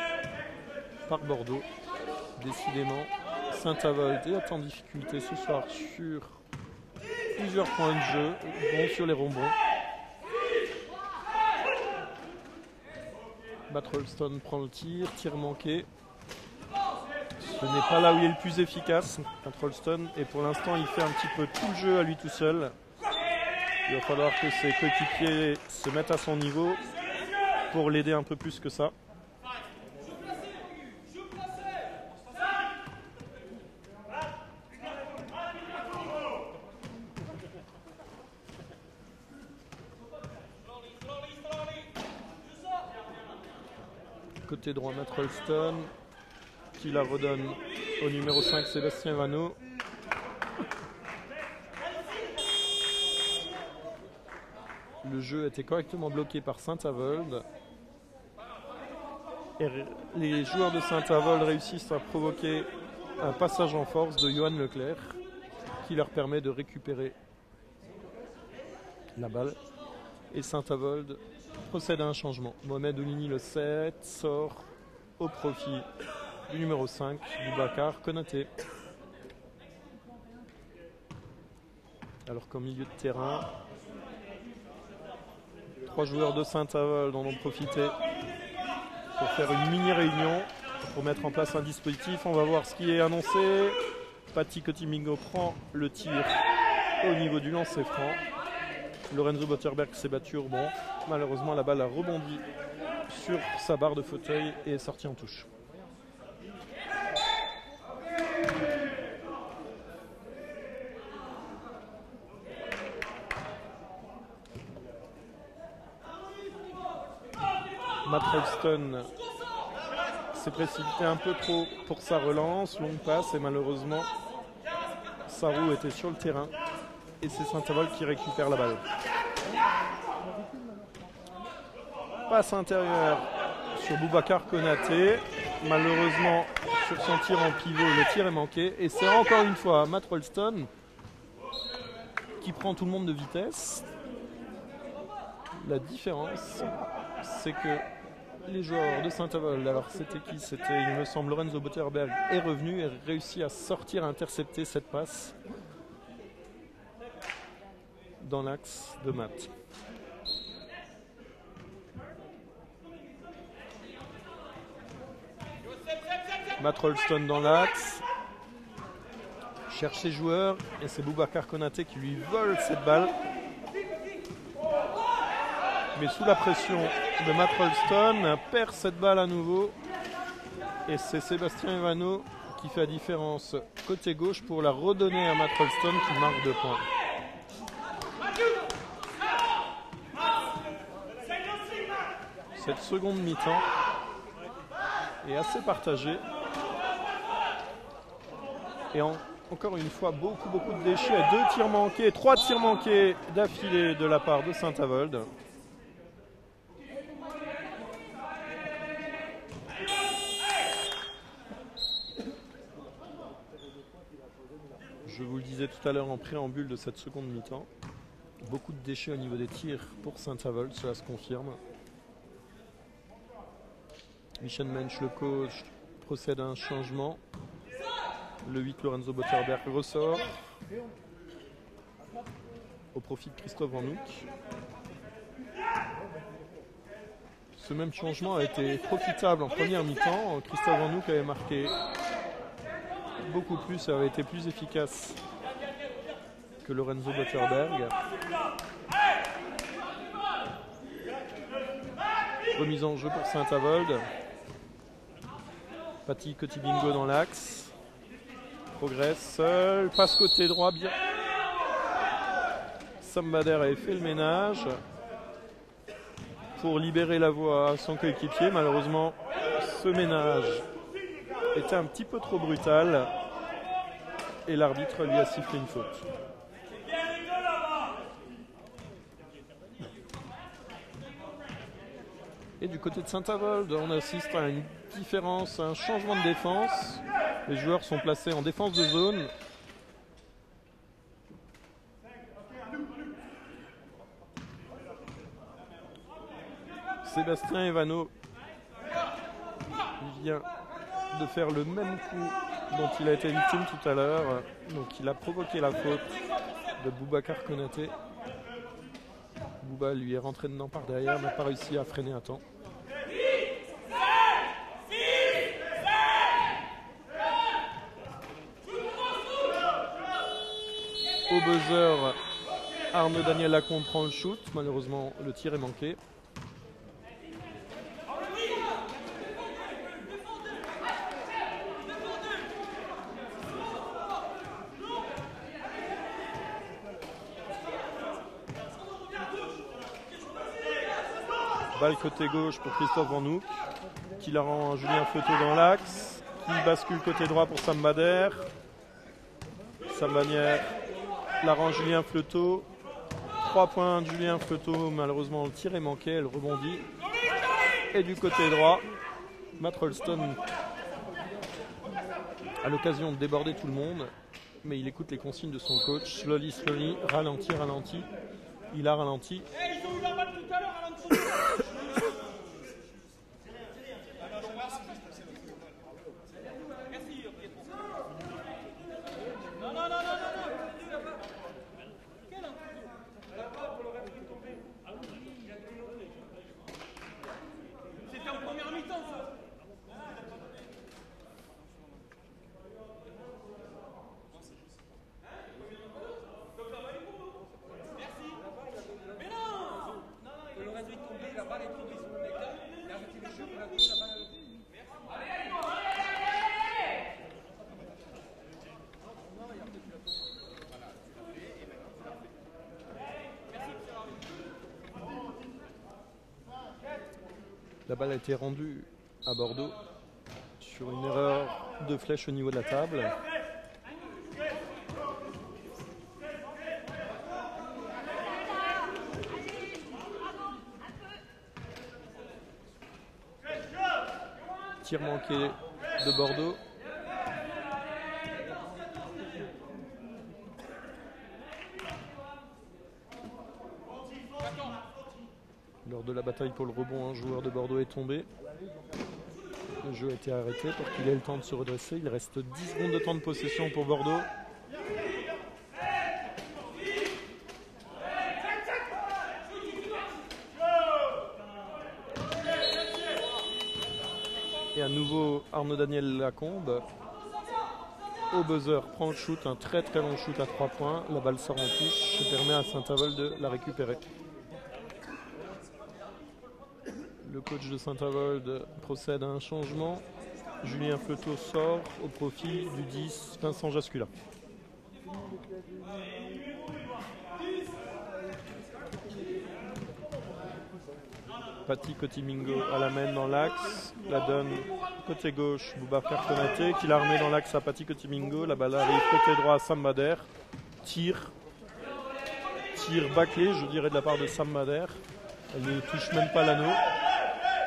par Bordeaux. Décidément, Saint-Avold est en difficulté ce soir sur plusieurs points de jeu, dont sur les rebonds. Matt Rolston prend le tir manqué. Ce n'est pas là où il est le plus efficace, Matt Rolston, et pour l'instant il fait un petit peu tout le jeu à lui tout seul. Il va falloir que ses coéquipiers se mettent à son niveau pour l'aider un peu plus que ça. Côté droit, Matt Rolston qui la redonne au numéro 5, Sébastien Vanneau. Le jeu était correctement bloqué par Saint-Avold. Et les joueurs de Saint-Avold réussissent à provoquer un passage en force de Johan Leclerc qui leur permet de récupérer la balle. Et Saint-Avold procède à un changement. Mohamed Oulini, le 7, sort au profit du numéro 5, Boubacar Konaté. Alors qu'au milieu de terrain, 3 joueurs de Saint-Avold en ont profité pour faire une mini-réunion, pour mettre en place un dispositif. On va voir ce qui est annoncé. Patti Cotimingo prend le tir au niveau du lancer franc. Lorenzo Botterberg s'est battu au rebond. Malheureusement, la balle a rebondi sur sa barre de fauteuil et est sortie en touche. Matt Rolston s'est précipité un peu trop pour sa relance, longue passe, et malheureusement sa roue était sur le terrain et c'est Saint-Avold qui récupère la balle. Passe intérieure sur Boubacar Konaté, malheureusement sur son tir en pivot le tir est manqué et c'est encore une fois Matt Rolston qui prend tout le monde de vitesse. La différence, c'est que les joueurs de Saint-Avold, alors c'était qui? C'était, il me semble, Lorenzo Botterberg, est revenu et réussit à sortir, à intercepter cette passe dans l'axe de Matt. Matt Rolston dans l'axe, cherche ses joueurs et c'est Boubacar Konaté qui lui vole cette balle. Mais sous la pression de Matt Rolston, perd cette balle à nouveau. Et c'est Sébastien Vanneau qui fait la différence côté gauche pour la redonner à Matt Rolston qui marque 2 points. Cette seconde mi-temps est assez partagée. Et encore une fois, beaucoup de déchets. 2 tirs manqués, 3 tirs manqués d'affilée de la part de Saint-Avold. Je vous le disais tout à l'heure en préambule de cette seconde mi-temps. Beaucoup de déchets au niveau des tirs pour Saint-Avold, cela se confirme. Michel Mensch, le coach, procède à un changement. Le 8, Lorenzo Botterberg, ressort au profit de Christophe Vanhouk. Ce même changement a été profitable en première mi-temps. Christophe Vanhouk avait marqué beaucoup plus et avait été plus efficace que Lorenzo Botterberg. Remise en jeu pour Saint-Avold. Patti Cotimingo dans l'axe. Progresse seul. Passe côté droit. Bien. Sam Bader avait fait le ménage pour libérer la voie à son coéquipier. Malheureusement, ce ménage était un petit peu trop brutal et l'arbitre lui a sifflé une faute. Et du côté de Saint-Avold, on assiste à une différence, un changement de défense. Les joueurs sont placés en défense de zone. Sébastien Vanneau vient de faire le même coup dont il a été victime tout à l'heure. Donc il a provoqué la faute de Boubacar Konaté. Bouba lui est rentré dedans par derrière, n'a pas réussi à freiner à temps. Au buzzer, Arnaud Daniel Lacombe prend le shoot. Malheureusement, le tir est manqué. Balle côté gauche pour Christophe Van Hoek, qui la rend à Julien Fleuteau dans l'axe, qui bascule côté droit pour Sam Bader. Sam Bader la rend Julien Fleuteau. 3 points de Julien Fleuteau, malheureusement le tir est manqué, elle rebondit. Et du côté droit, Matt Rolston a l'occasion de déborder tout le monde, mais il écoute les consignes de son coach. Slowly, slowly, ralenti, ralenti. Il a ralenti. La balle a été rendue à Bordeaux sur une erreur de flèche au niveau de la table. Tir manqué de Bordeaux. Lors de la bataille pour le rebond, un joueur de Bordeaux est tombé. Le jeu a été arrêté pour qu'il ait le temps de se redresser. Il reste 10 secondes de temps de possession pour Bordeaux. Et à nouveau Arnaud Daniel Lacombe. Au buzzer, prend le shoot, un très très long shoot à 3 points. La balle sort en touche et permet à Saint-Avold de la récupérer. Le coach de Saint-Avold procède à un changement. Julien Fleuteau sort au profit du 10, Vincent Jascula. Paty Cotimingo à la main dans l'axe. La donne côté gauche, Boubacar Konaté qui la remet dans l'axe à Paty Cotimingo. La balle arrive côté droit à Sam Bader. Tir bâclé, je dirais, de la part de Sam Bader. Elle ne touche même pas l'anneau.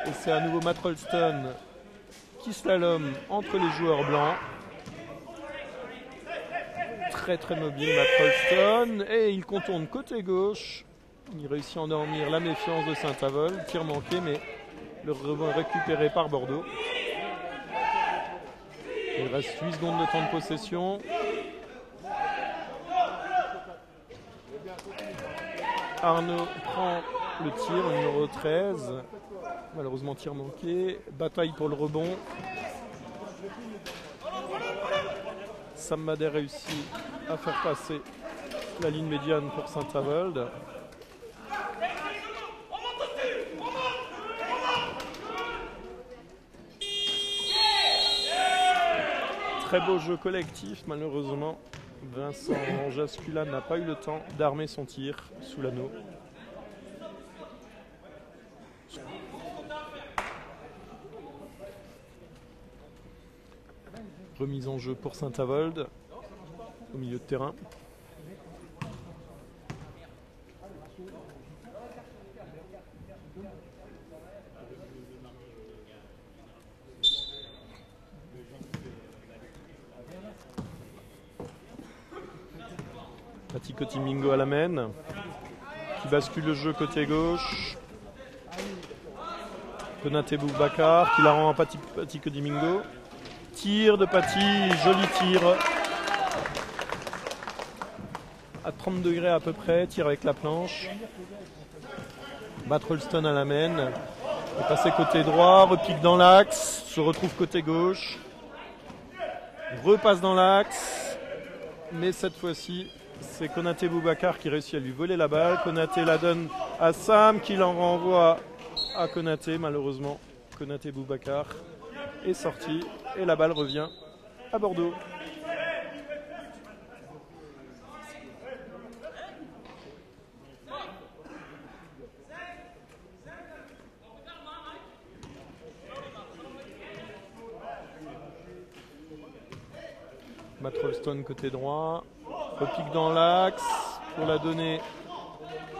Et c'est à nouveau Matt Rolston qui slalom entre les joueurs blancs. Très très mobile Matt Rolston. Et il contourne côté gauche. Il réussit à endormir la méfiance de Saint-Avold. Tir manqué, mais le rebond récupéré par Bordeaux. Il reste 8 secondes de temps de possession. Arnaud prend le tir, le numéro 13. Malheureusement, tir manqué. Bataille pour le rebond. Sam Bader réussit à faire passer la ligne médiane pour Saint-Avold. Très beau jeu collectif, malheureusement. Vincent Jascula n'a pas eu le temps d'armer son tir sous l'anneau. Remise en jeu pour Saint-Avold au milieu de terrain. Paty Cotimingo à la main, qui bascule le jeu côté gauche. Konaté Boubacar qui la rend à Paty Cotimingo. tir de Paty, joli tir. À 30 degrés à peu près, tir avec la planche. Matt Rolston à la main. Est passé côté droit, repique dans l'axe, se retrouve côté gauche. Repasse dans l'axe. Mais cette fois-ci, c'est Konaté Boubacar qui réussit à lui voler la balle. Konaté la donne à Sam qui l'en renvoie à Konaté. Malheureusement, Konaté Boubacar est sorti et la balle revient à Bordeaux. Matt Rolston côté droit, repique dans l'axe pour la donner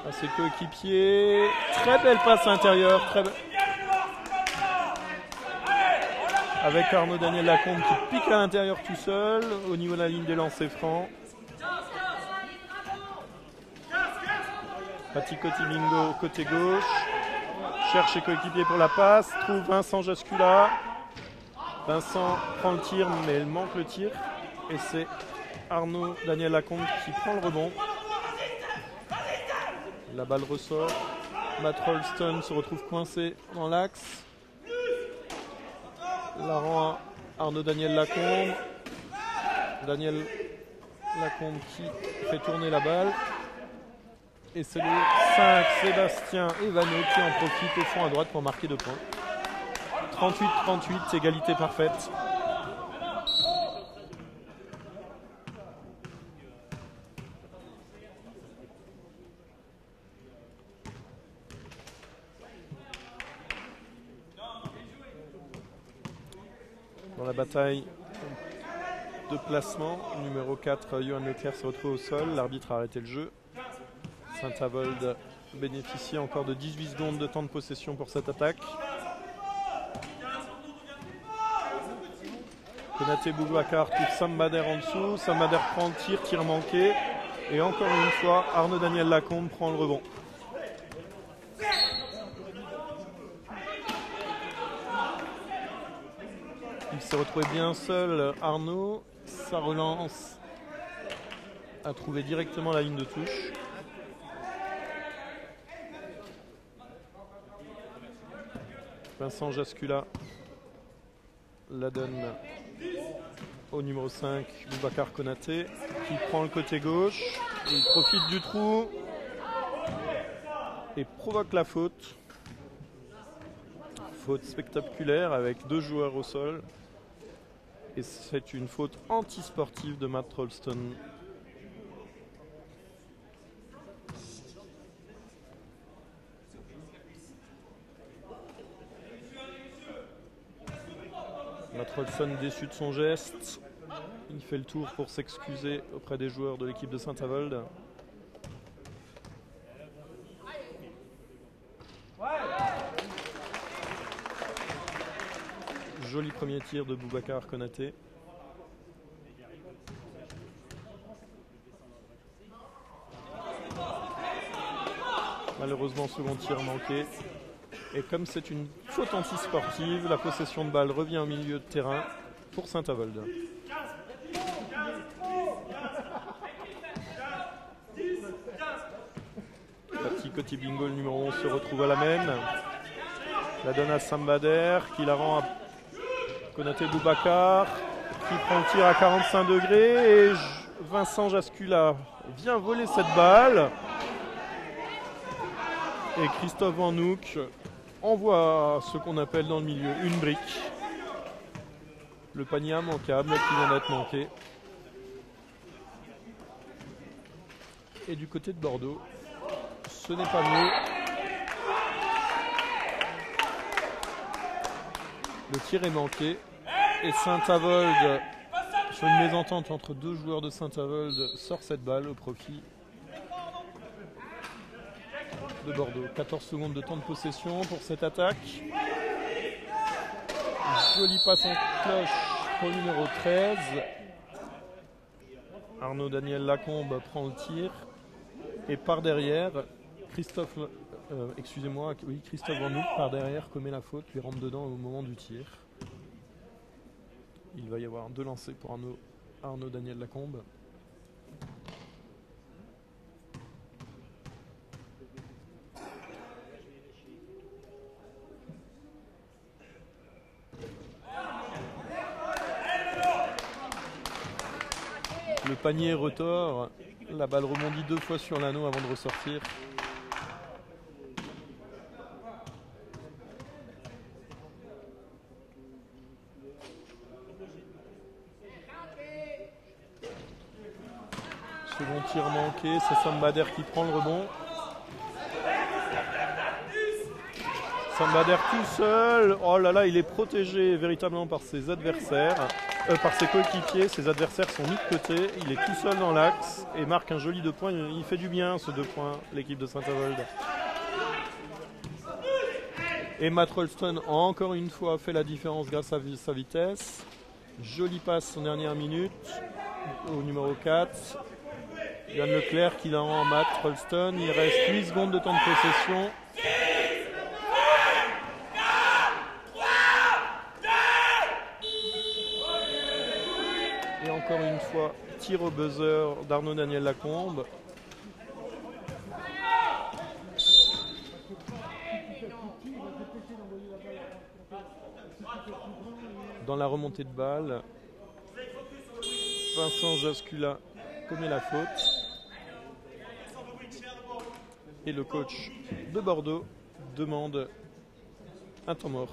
à ses coéquipiers. Très belle passe intérieure, avec Arnaud Daniel Lacombe qui pique à l'intérieur tout seul au niveau de la ligne des lancers francs. Paty Bingo côté gauche, cherche ses coéquipiers pour la passe, trouve Vincent Jascula. Vincent prend le tir mais il manque le tir. Et c'est Arnaud Daniel Lacombe qui prend le rebond. La balle ressort. Matt Rolston se retrouve coincé dans l'axe. La rend à Arnaud Daniel Lacombe. Daniel Lacombe qui fait tourner la balle. Et c'est le 5, Sébastien Evano qui en profite au fond à droite pour marquer 2 points. 38-38, égalité parfaite. Dans la bataille de placement, numéro 4, Johan Leclerc se retrouve au sol. L'arbitre a arrêté le jeu. Saint-Avold bénéficie encore de 18 secondes de temps de possession pour cette attaque. Konaté Boubacar touche Sam Bader en dessous. Sam Bader prend le tir manqué. Et encore une fois, Arnaud Daniel Lacombe prend le rebond. Il s'est retrouvé bien seul, Arnaud. Sa relance a trouvé directement la ligne de touche. Vincent Jascula la donne au numéro 5, Boubacar Konaté, qui prend le côté gauche. Il profite du trou et provoque la faute. Faute spectaculaire avec 2 joueurs au sol. Et c'est une faute antisportive de Matt Rolston. Matt Rolston déçu de son geste. Il fait le tour pour s'excuser auprès des joueurs de l'équipe de Saint-Avold. Joli premier tir de Boubacar Konaté. Malheureusement, second tir manqué. Et comme c'est une faute antisportive, la possession de balle revient au milieu de terrain pour Saint-Avold. Paty Bingo, le numéro 11, se retrouve à la main. La donne à Sam Bader, qui la rend à Konaté Boubacar, qui prend le tir à 45 degrés. Et Vincent Jascula vient voler cette balle. Et Christophe Van Hoek envoie ce qu'on appelle dans le milieu une brique. Le panier immanquable qui vient d'être manqué. Et du côté de Bordeaux, ce n'est pas mieux. Le tir est manqué. Et Saint-Avold, sur une mésentente entre 2 joueurs de Saint-Avold, sort cette balle au profit de Bordeaux. 14 secondes de temps de possession pour cette attaque. Jolie passe en cloche pour le numéro 13. Arnaud Daniel Lacombe prend le tir. Et par derrière, Christophe Van Hoek par derrière commet la faute, lui rentre dedans au moment du tir. Il va y avoir 2 lancers pour Arnaud Daniel Lacombe. Le panier retort. La balle rebondit 2 fois sur l'anneau avant de ressortir. Second tir manqué, c'est Sambader qui prend le rebond. Sambader tout seul. Oh là là, il est protégé véritablement par ses adversaires, par ses coéquipiers. Ses adversaires sont mis de côté. Il est tout seul dans l'axe et marque un joli 2 points. Il fait du bien ce 2 points, l'équipe de Saint-Avold. Et Matt Rolston a encore une fois fait la différence grâce à sa vitesse. Jolie passe en dernière minute au numéro 4. Yann Leclerc qui la rend en Matt Rolston. Il reste 8 secondes de temps de possession. Et encore une fois, tir au buzzer d'Arnaud Daniel Lacombe. Dans la remontée de balle, Vincent Jascula commet la faute. Et le coach de Bordeaux demande un temps mort.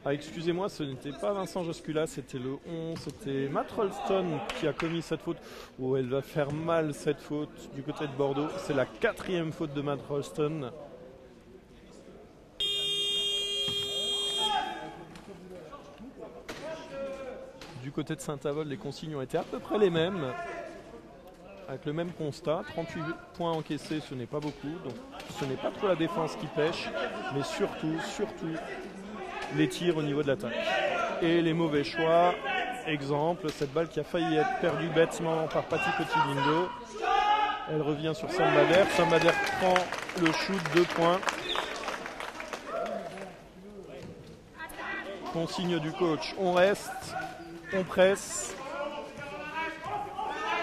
Ah, excusez-moi, ce n'était pas Vincent Jascula, c'était le 11, c'était Matt Rolston qui a commis cette faute. Oh, elle va faire mal cette faute du côté de Bordeaux. C'est la 4e faute de Matt Rolston. Du côté de Saint-Avold, les consignes ont été à peu près les mêmes. Avec le même constat, 38 points encaissés, ce n'est pas beaucoup, donc ce n'est pas trop la défense qui pêche, mais surtout, les tirs au niveau de l'attaque. Et les mauvais choix, exemple, cette balle qui a failli être perdue bêtement par Patty Cotilingo, elle revient sur Sambader, Sambader prend le shoot, 2 points. Consigne du coach, on reste, on presse.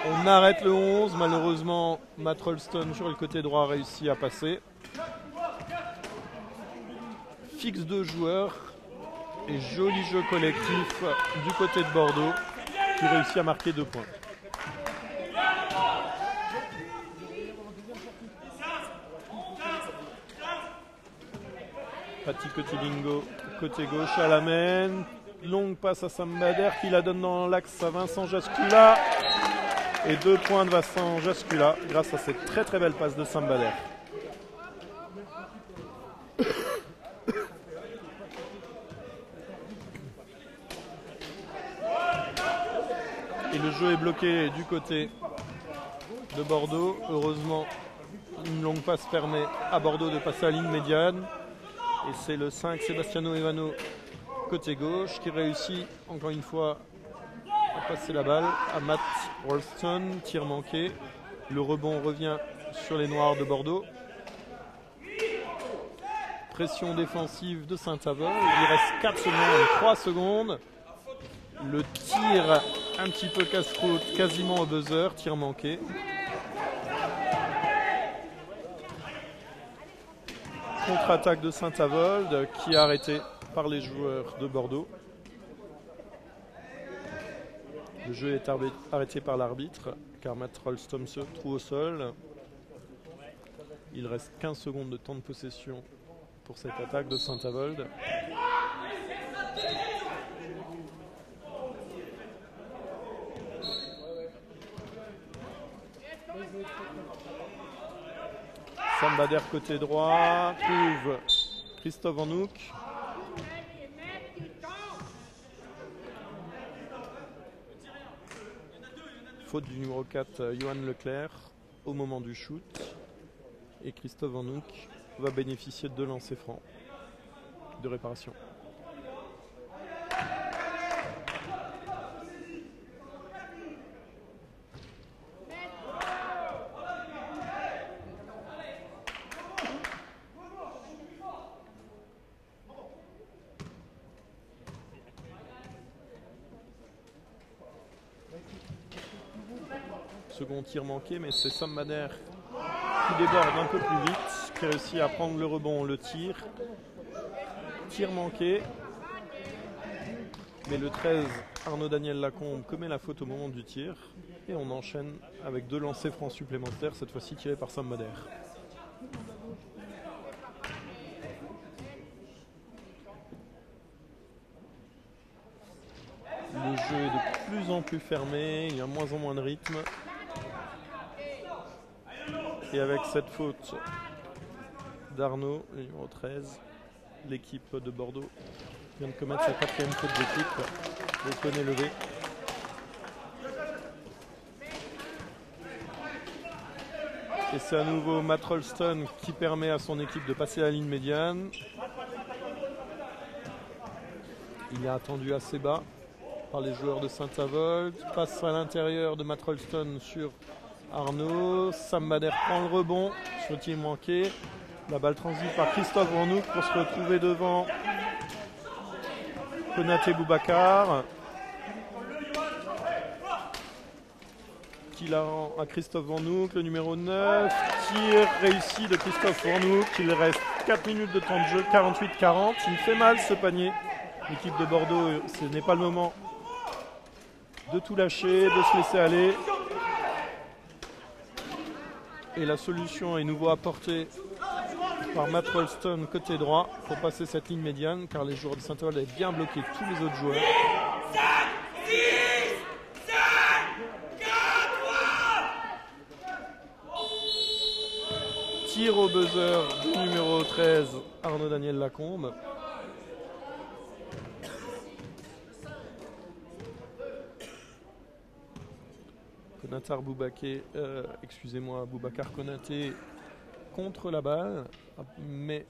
On arrête le 11, malheureusement Matt Rolston sur le côté droit a réussi à passer. Fixe 2 joueurs et joli jeu collectif du côté de Bordeaux qui réussit à marquer 2 points. Patty Cotilingo côté gauche à la main. Longue passe à Sambader qui la donne dans l'axe à Vincent Jascula. Et 2 points de Vincent Jascula grâce à cette très très belle passe de Sambader. Et le jeu est bloqué du côté de Bordeaux. Heureusement, une longue passe permet à Bordeaux de passer à la ligne médiane. Et c'est le 5 Sebastiano Evano côté gauche qui réussit encore une fois à passer la balle à Matt Rolston, tir manqué. Le rebond revient sur les Noirs de Bordeaux. Pression défensive de Saint-Avold. Il reste 4 secondes, 3 secondes. Le tir un petit peu casse-croûte, quasiment au buzzer, tir manqué. Contre-attaque de Saint-Avold qui est arrêté par les joueurs de Bordeaux. Le jeu est arrêté par l'arbitre car Matt Rolston se trouve au sol. Il reste 15 secondes de temps de possession pour cette attaque de Saint-Avold. Sambader côté droit trouve Christophe Van Hoek. Faute du numéro 4, Johan Leclerc, au moment du shoot. Et Christophe Van Hoek va bénéficier de 2 lancers francs de réparation. second tir manqué, mais c'est Sam Mader qui déborde un peu plus vite, qui réussit à prendre le rebond, le tir. Tir manqué. Mais le 13, Arnaud Daniel Lacombe, commet la faute au moment du tir. Et on enchaîne avec 2 lancers francs supplémentaires, cette fois-ci tirés par Sam Mader. Le jeu est de plus en plus fermé, il y a moins en moins de rythme. Et avec cette faute d'Arnaud, le numéro 13, l'équipe de Bordeaux vient de commettre sa 4e faute d'équipe. Le poney levé. Et c'est à nouveau Matt Rolston qui permet à son équipe de passer la ligne médiane. Il est attendu assez bas par les joueurs de Saint-Avold. Passe à l'intérieur de Matt Rolston sur Arnaud. Sam Mader prend le rebond sur le tir manqué. La balle transite par Christophe Vanhouk pour se retrouver devant Konaté Boubacar. Qui la rend à Christophe Vanhouk, le numéro 9. Tir réussi de Christophe Vanhouk. Il reste 4 minutes de temps de jeu, 48-40. Il fait mal ce panier. L'équipe de Bordeaux, ce n'est pas le moment de tout lâcher, de se laisser aller. Et la solution est nouveau apportée par Matt Rolston côté droit pour passer cette ligne médiane, car les joueurs de Saint-Avold avaient bien bloqué tous les autres joueurs. Tir au buzzer du numéro 13, Arnaud Daniel Lacombe. Boubacar Konaté contre la balle, mais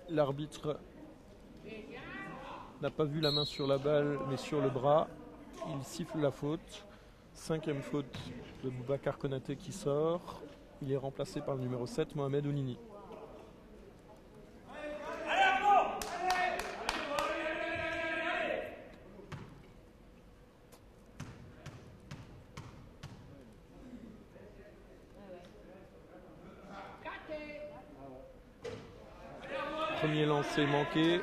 l'arbitre n'a pas vu la main sur la balle, mais sur le bras. Il siffle la faute. 5e faute de Boubacar Konaté qui sort. Il est remplacé par le numéro 7, Mohamed Ounini. Premier lancer manqué.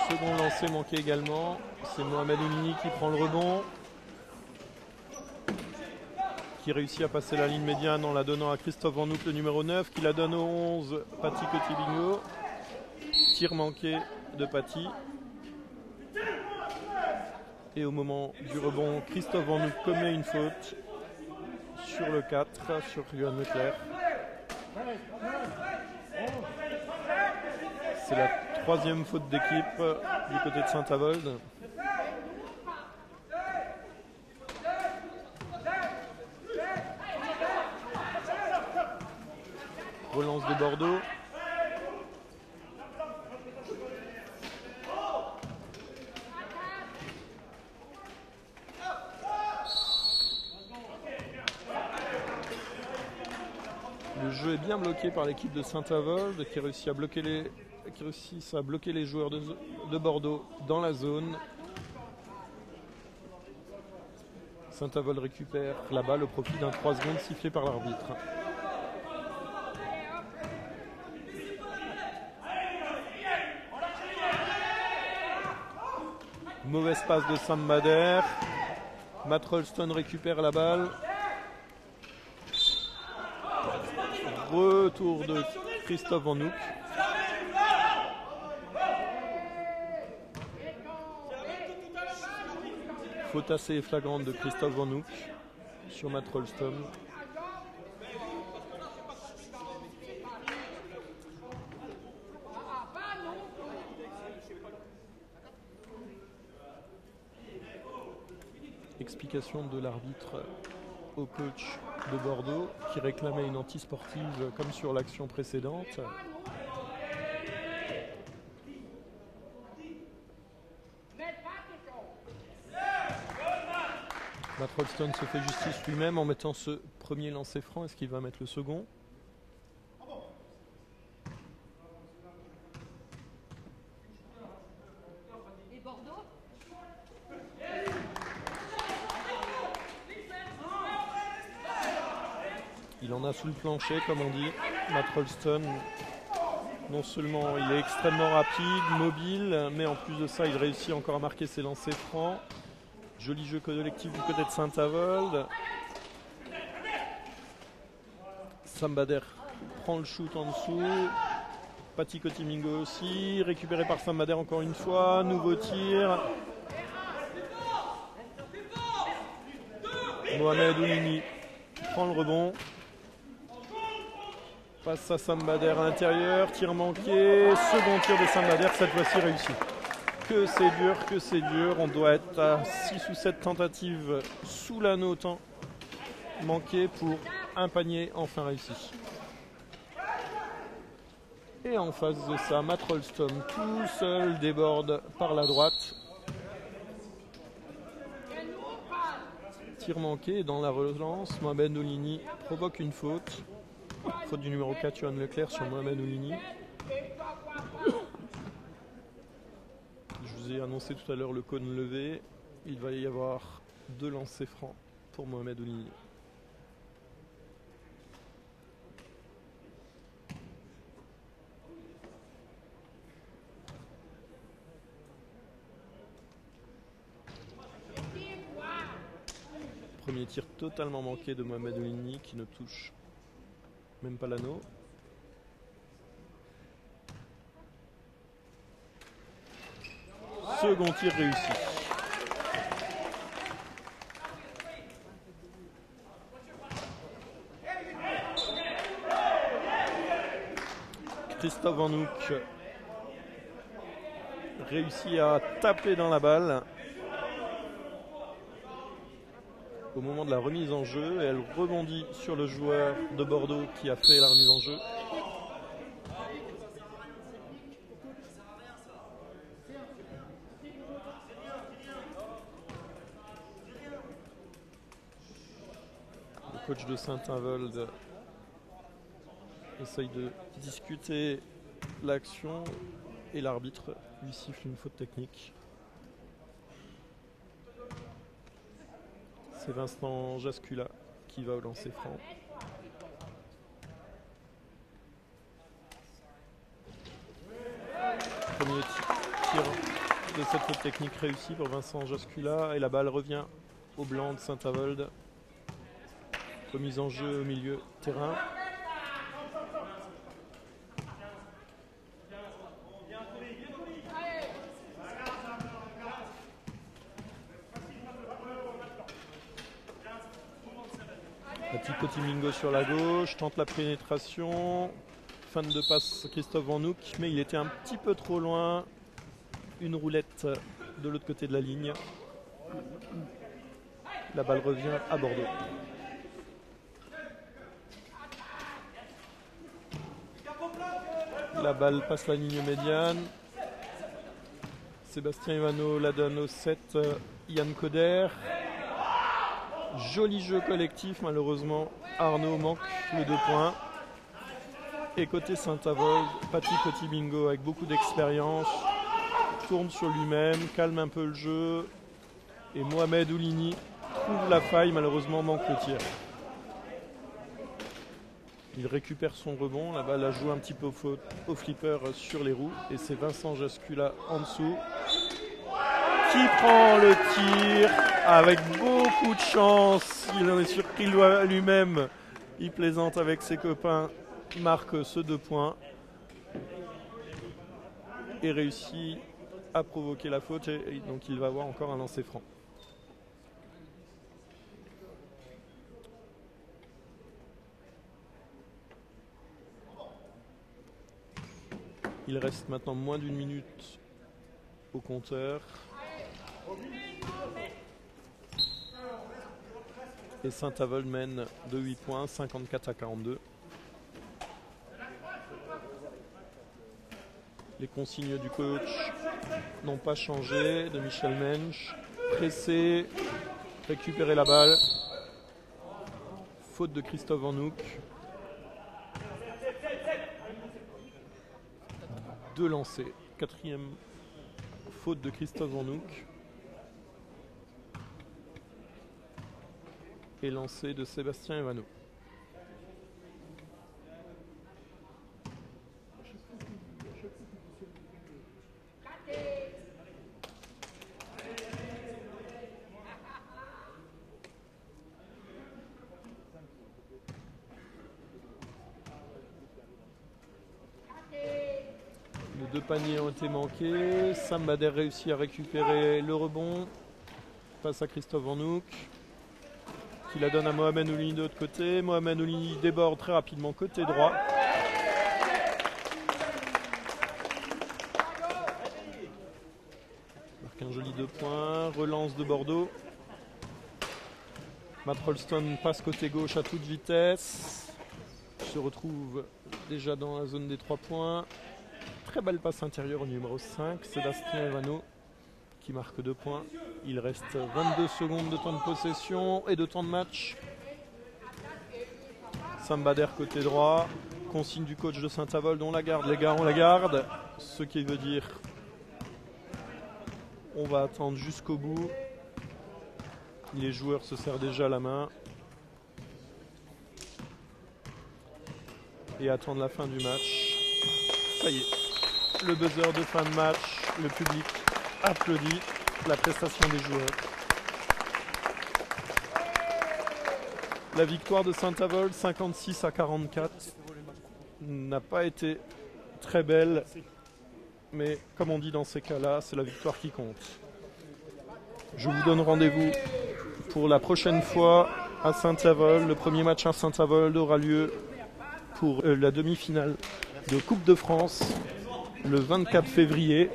Second lancer manqué également. C'est Mohamed Ounini qui prend le rebond. Qui réussit à passer la ligne médiane en la donnant à Christophe Vanhouk, le numéro 9, qui la donne au 11, Paty Cotilligno. Tir manqué de Paty. Et au moment du rebond, Christophe Vanhouk commet une faute sur le 4, sur Johan Leclerc. C'est la 3e faute d'équipe du côté de Saint-Avold. Relance de Bordeaux. Le jeu est bien bloqué par l'équipe de Saint-Avold qui réussit à bloquer les joueurs de Bordeaux dans la zone. Saint-Avold récupère la balle au profit d'un 3 secondes sifflé par l'arbitre. Mauvaise passe de Sam Mader. Matt Rolston récupère la balle. Retour de Christophe Vanhouk. Faute assez flagrante de Christophe Vanhouk sur Matt Rolston. Explication de l'arbitre au coach de Bordeaux qui réclamait une antisportive comme sur l'action précédente. Matt Rolston se fait justice lui-même en mettant ce premier lancer franc. Est-ce qu'il va mettre le second? Il en a sous le plancher, comme on dit. Matt Rolston, non seulement il est extrêmement rapide, mobile, mais en plus de ça, il réussit encore à marquer ses lancers francs. Joli jeu collectif du côté de Saint-Avold. Sam Bader prend le shoot en dessous. Patty Cotimingo aussi. Récupéré par Sam Bader encore une fois. Nouveau tir. Mohamed Oulini prend le rebond. Passe à Sam Bader à l'intérieur. Tir manqué. Second tir de Sam Bader, cette fois-ci réussi. Que c'est dur, que c'est dur. On doit être à 6 ou 7 tentatives sous l'anneau temps manqué pour un panier enfin réussi. Et en face de ça, Matt Rolston tout seul déborde par la droite. Tir manqué dans la relance. Mohamed Oulini provoque une faute. Faute du numéro 4, Johan Leclerc sur Mohamed Oulini. Je vous ai annoncé tout à l'heure le cône levé. Il va y avoir 2 lancers francs pour Mohamed Oulini. Premier tir totalement manqué de Mohamed Oulini qui ne touche même pas l'anneau. Second tir réussi. Christophe Van Hoek réussit à taper dans la balle au moment de la remise en jeu et elle rebondit sur le joueur de Bordeaux qui a fait la remise en jeu. Le coach de Saint-Avold essaye de discuter l'action et l'arbitre lui siffle une faute technique. C'est Vincent Jascula qui va au lancer franc. Premier tir de cette faute technique réussi pour Vincent Jascula et la balle revient au blanc de Saint-Avold. Remise en jeu au milieu terrain. Patty Cotimingo sur la gauche, tente la pénétration. Fin de passe Christophe Van Hoek, mais il était un petit peu trop loin. Une roulette de l'autre côté de la ligne. La balle revient à Bordeaux. La balle passe la ligne médiane. Sébastien Ivano la donne au 7, Yann Coder. Joli jeu collectif, malheureusement Arnaud manque le 2 points. Et côté Saint-Avold, Patty Cotimingo avec beaucoup d'expérience tourne sur lui-même, calme un peu le jeu. Et Mohamed Oulini trouve la faille, malheureusement manque le tir. Il récupère son rebond, la balle a joué un petit peu au flipper sur les roues. Et c'est Vincent Jascula en dessous qui prend le tir avec beaucoup de chance. Il en est surpris lui-même. Il plaisante avec ses copains, marque ce 2 points et réussit à provoquer la faute. Et donc il va avoir encore un lancer franc. Il reste maintenant moins d'1 minute au compteur. Et Saint-Avold mène de 8 points, 54 à 42. Les consignes du coach n'ont pas changé, de Michel Mensch. Pressé, récupérer la balle. Faute de Christophe Van Hoek. 2 lancés. 4e faute de Christophe Van Hoek. Et lancé de Sébastien Evano. Les 2 paniers ont été manqués. Sam Bader réussit à récupérer le rebond. Passe à Christophe Van Hoek, qui la donne à Mohamed Oulini de l'autre côté. Mohamed Oulini déborde très rapidement côté droit. Marque un joli 2 points. Relance de Bordeaux. Matt Rolston passe côté gauche à toute vitesse. Se retrouve déjà dans la zone des 3 points. Très belle passe intérieure au numéro 5, Sébastien Evano, qui marque 2 points. Il reste 22 secondes de temps de possession et de temps de match. Sam Bader côté droit. Consigne du coach de Saint-Avold, on la garde les gars, on la garde. Ce qui veut dire on va attendre jusqu'au bout. Les joueurs se serrent déjà la main. Et attendre la fin du match. Ça y est. Le buzzer de fin de match, le public applaudit la prestation des joueurs. La victoire de Saint-Avold, 56-44, n'a pas été très belle, mais comme on dit dans ces cas-là, c'est la victoire qui compte. Je vous donne rendez-vous pour la prochaine fois à Saint-Avold. Le premier match à Saint-Avold aura lieu pour la demi-finale de Coupe de France le 24 février.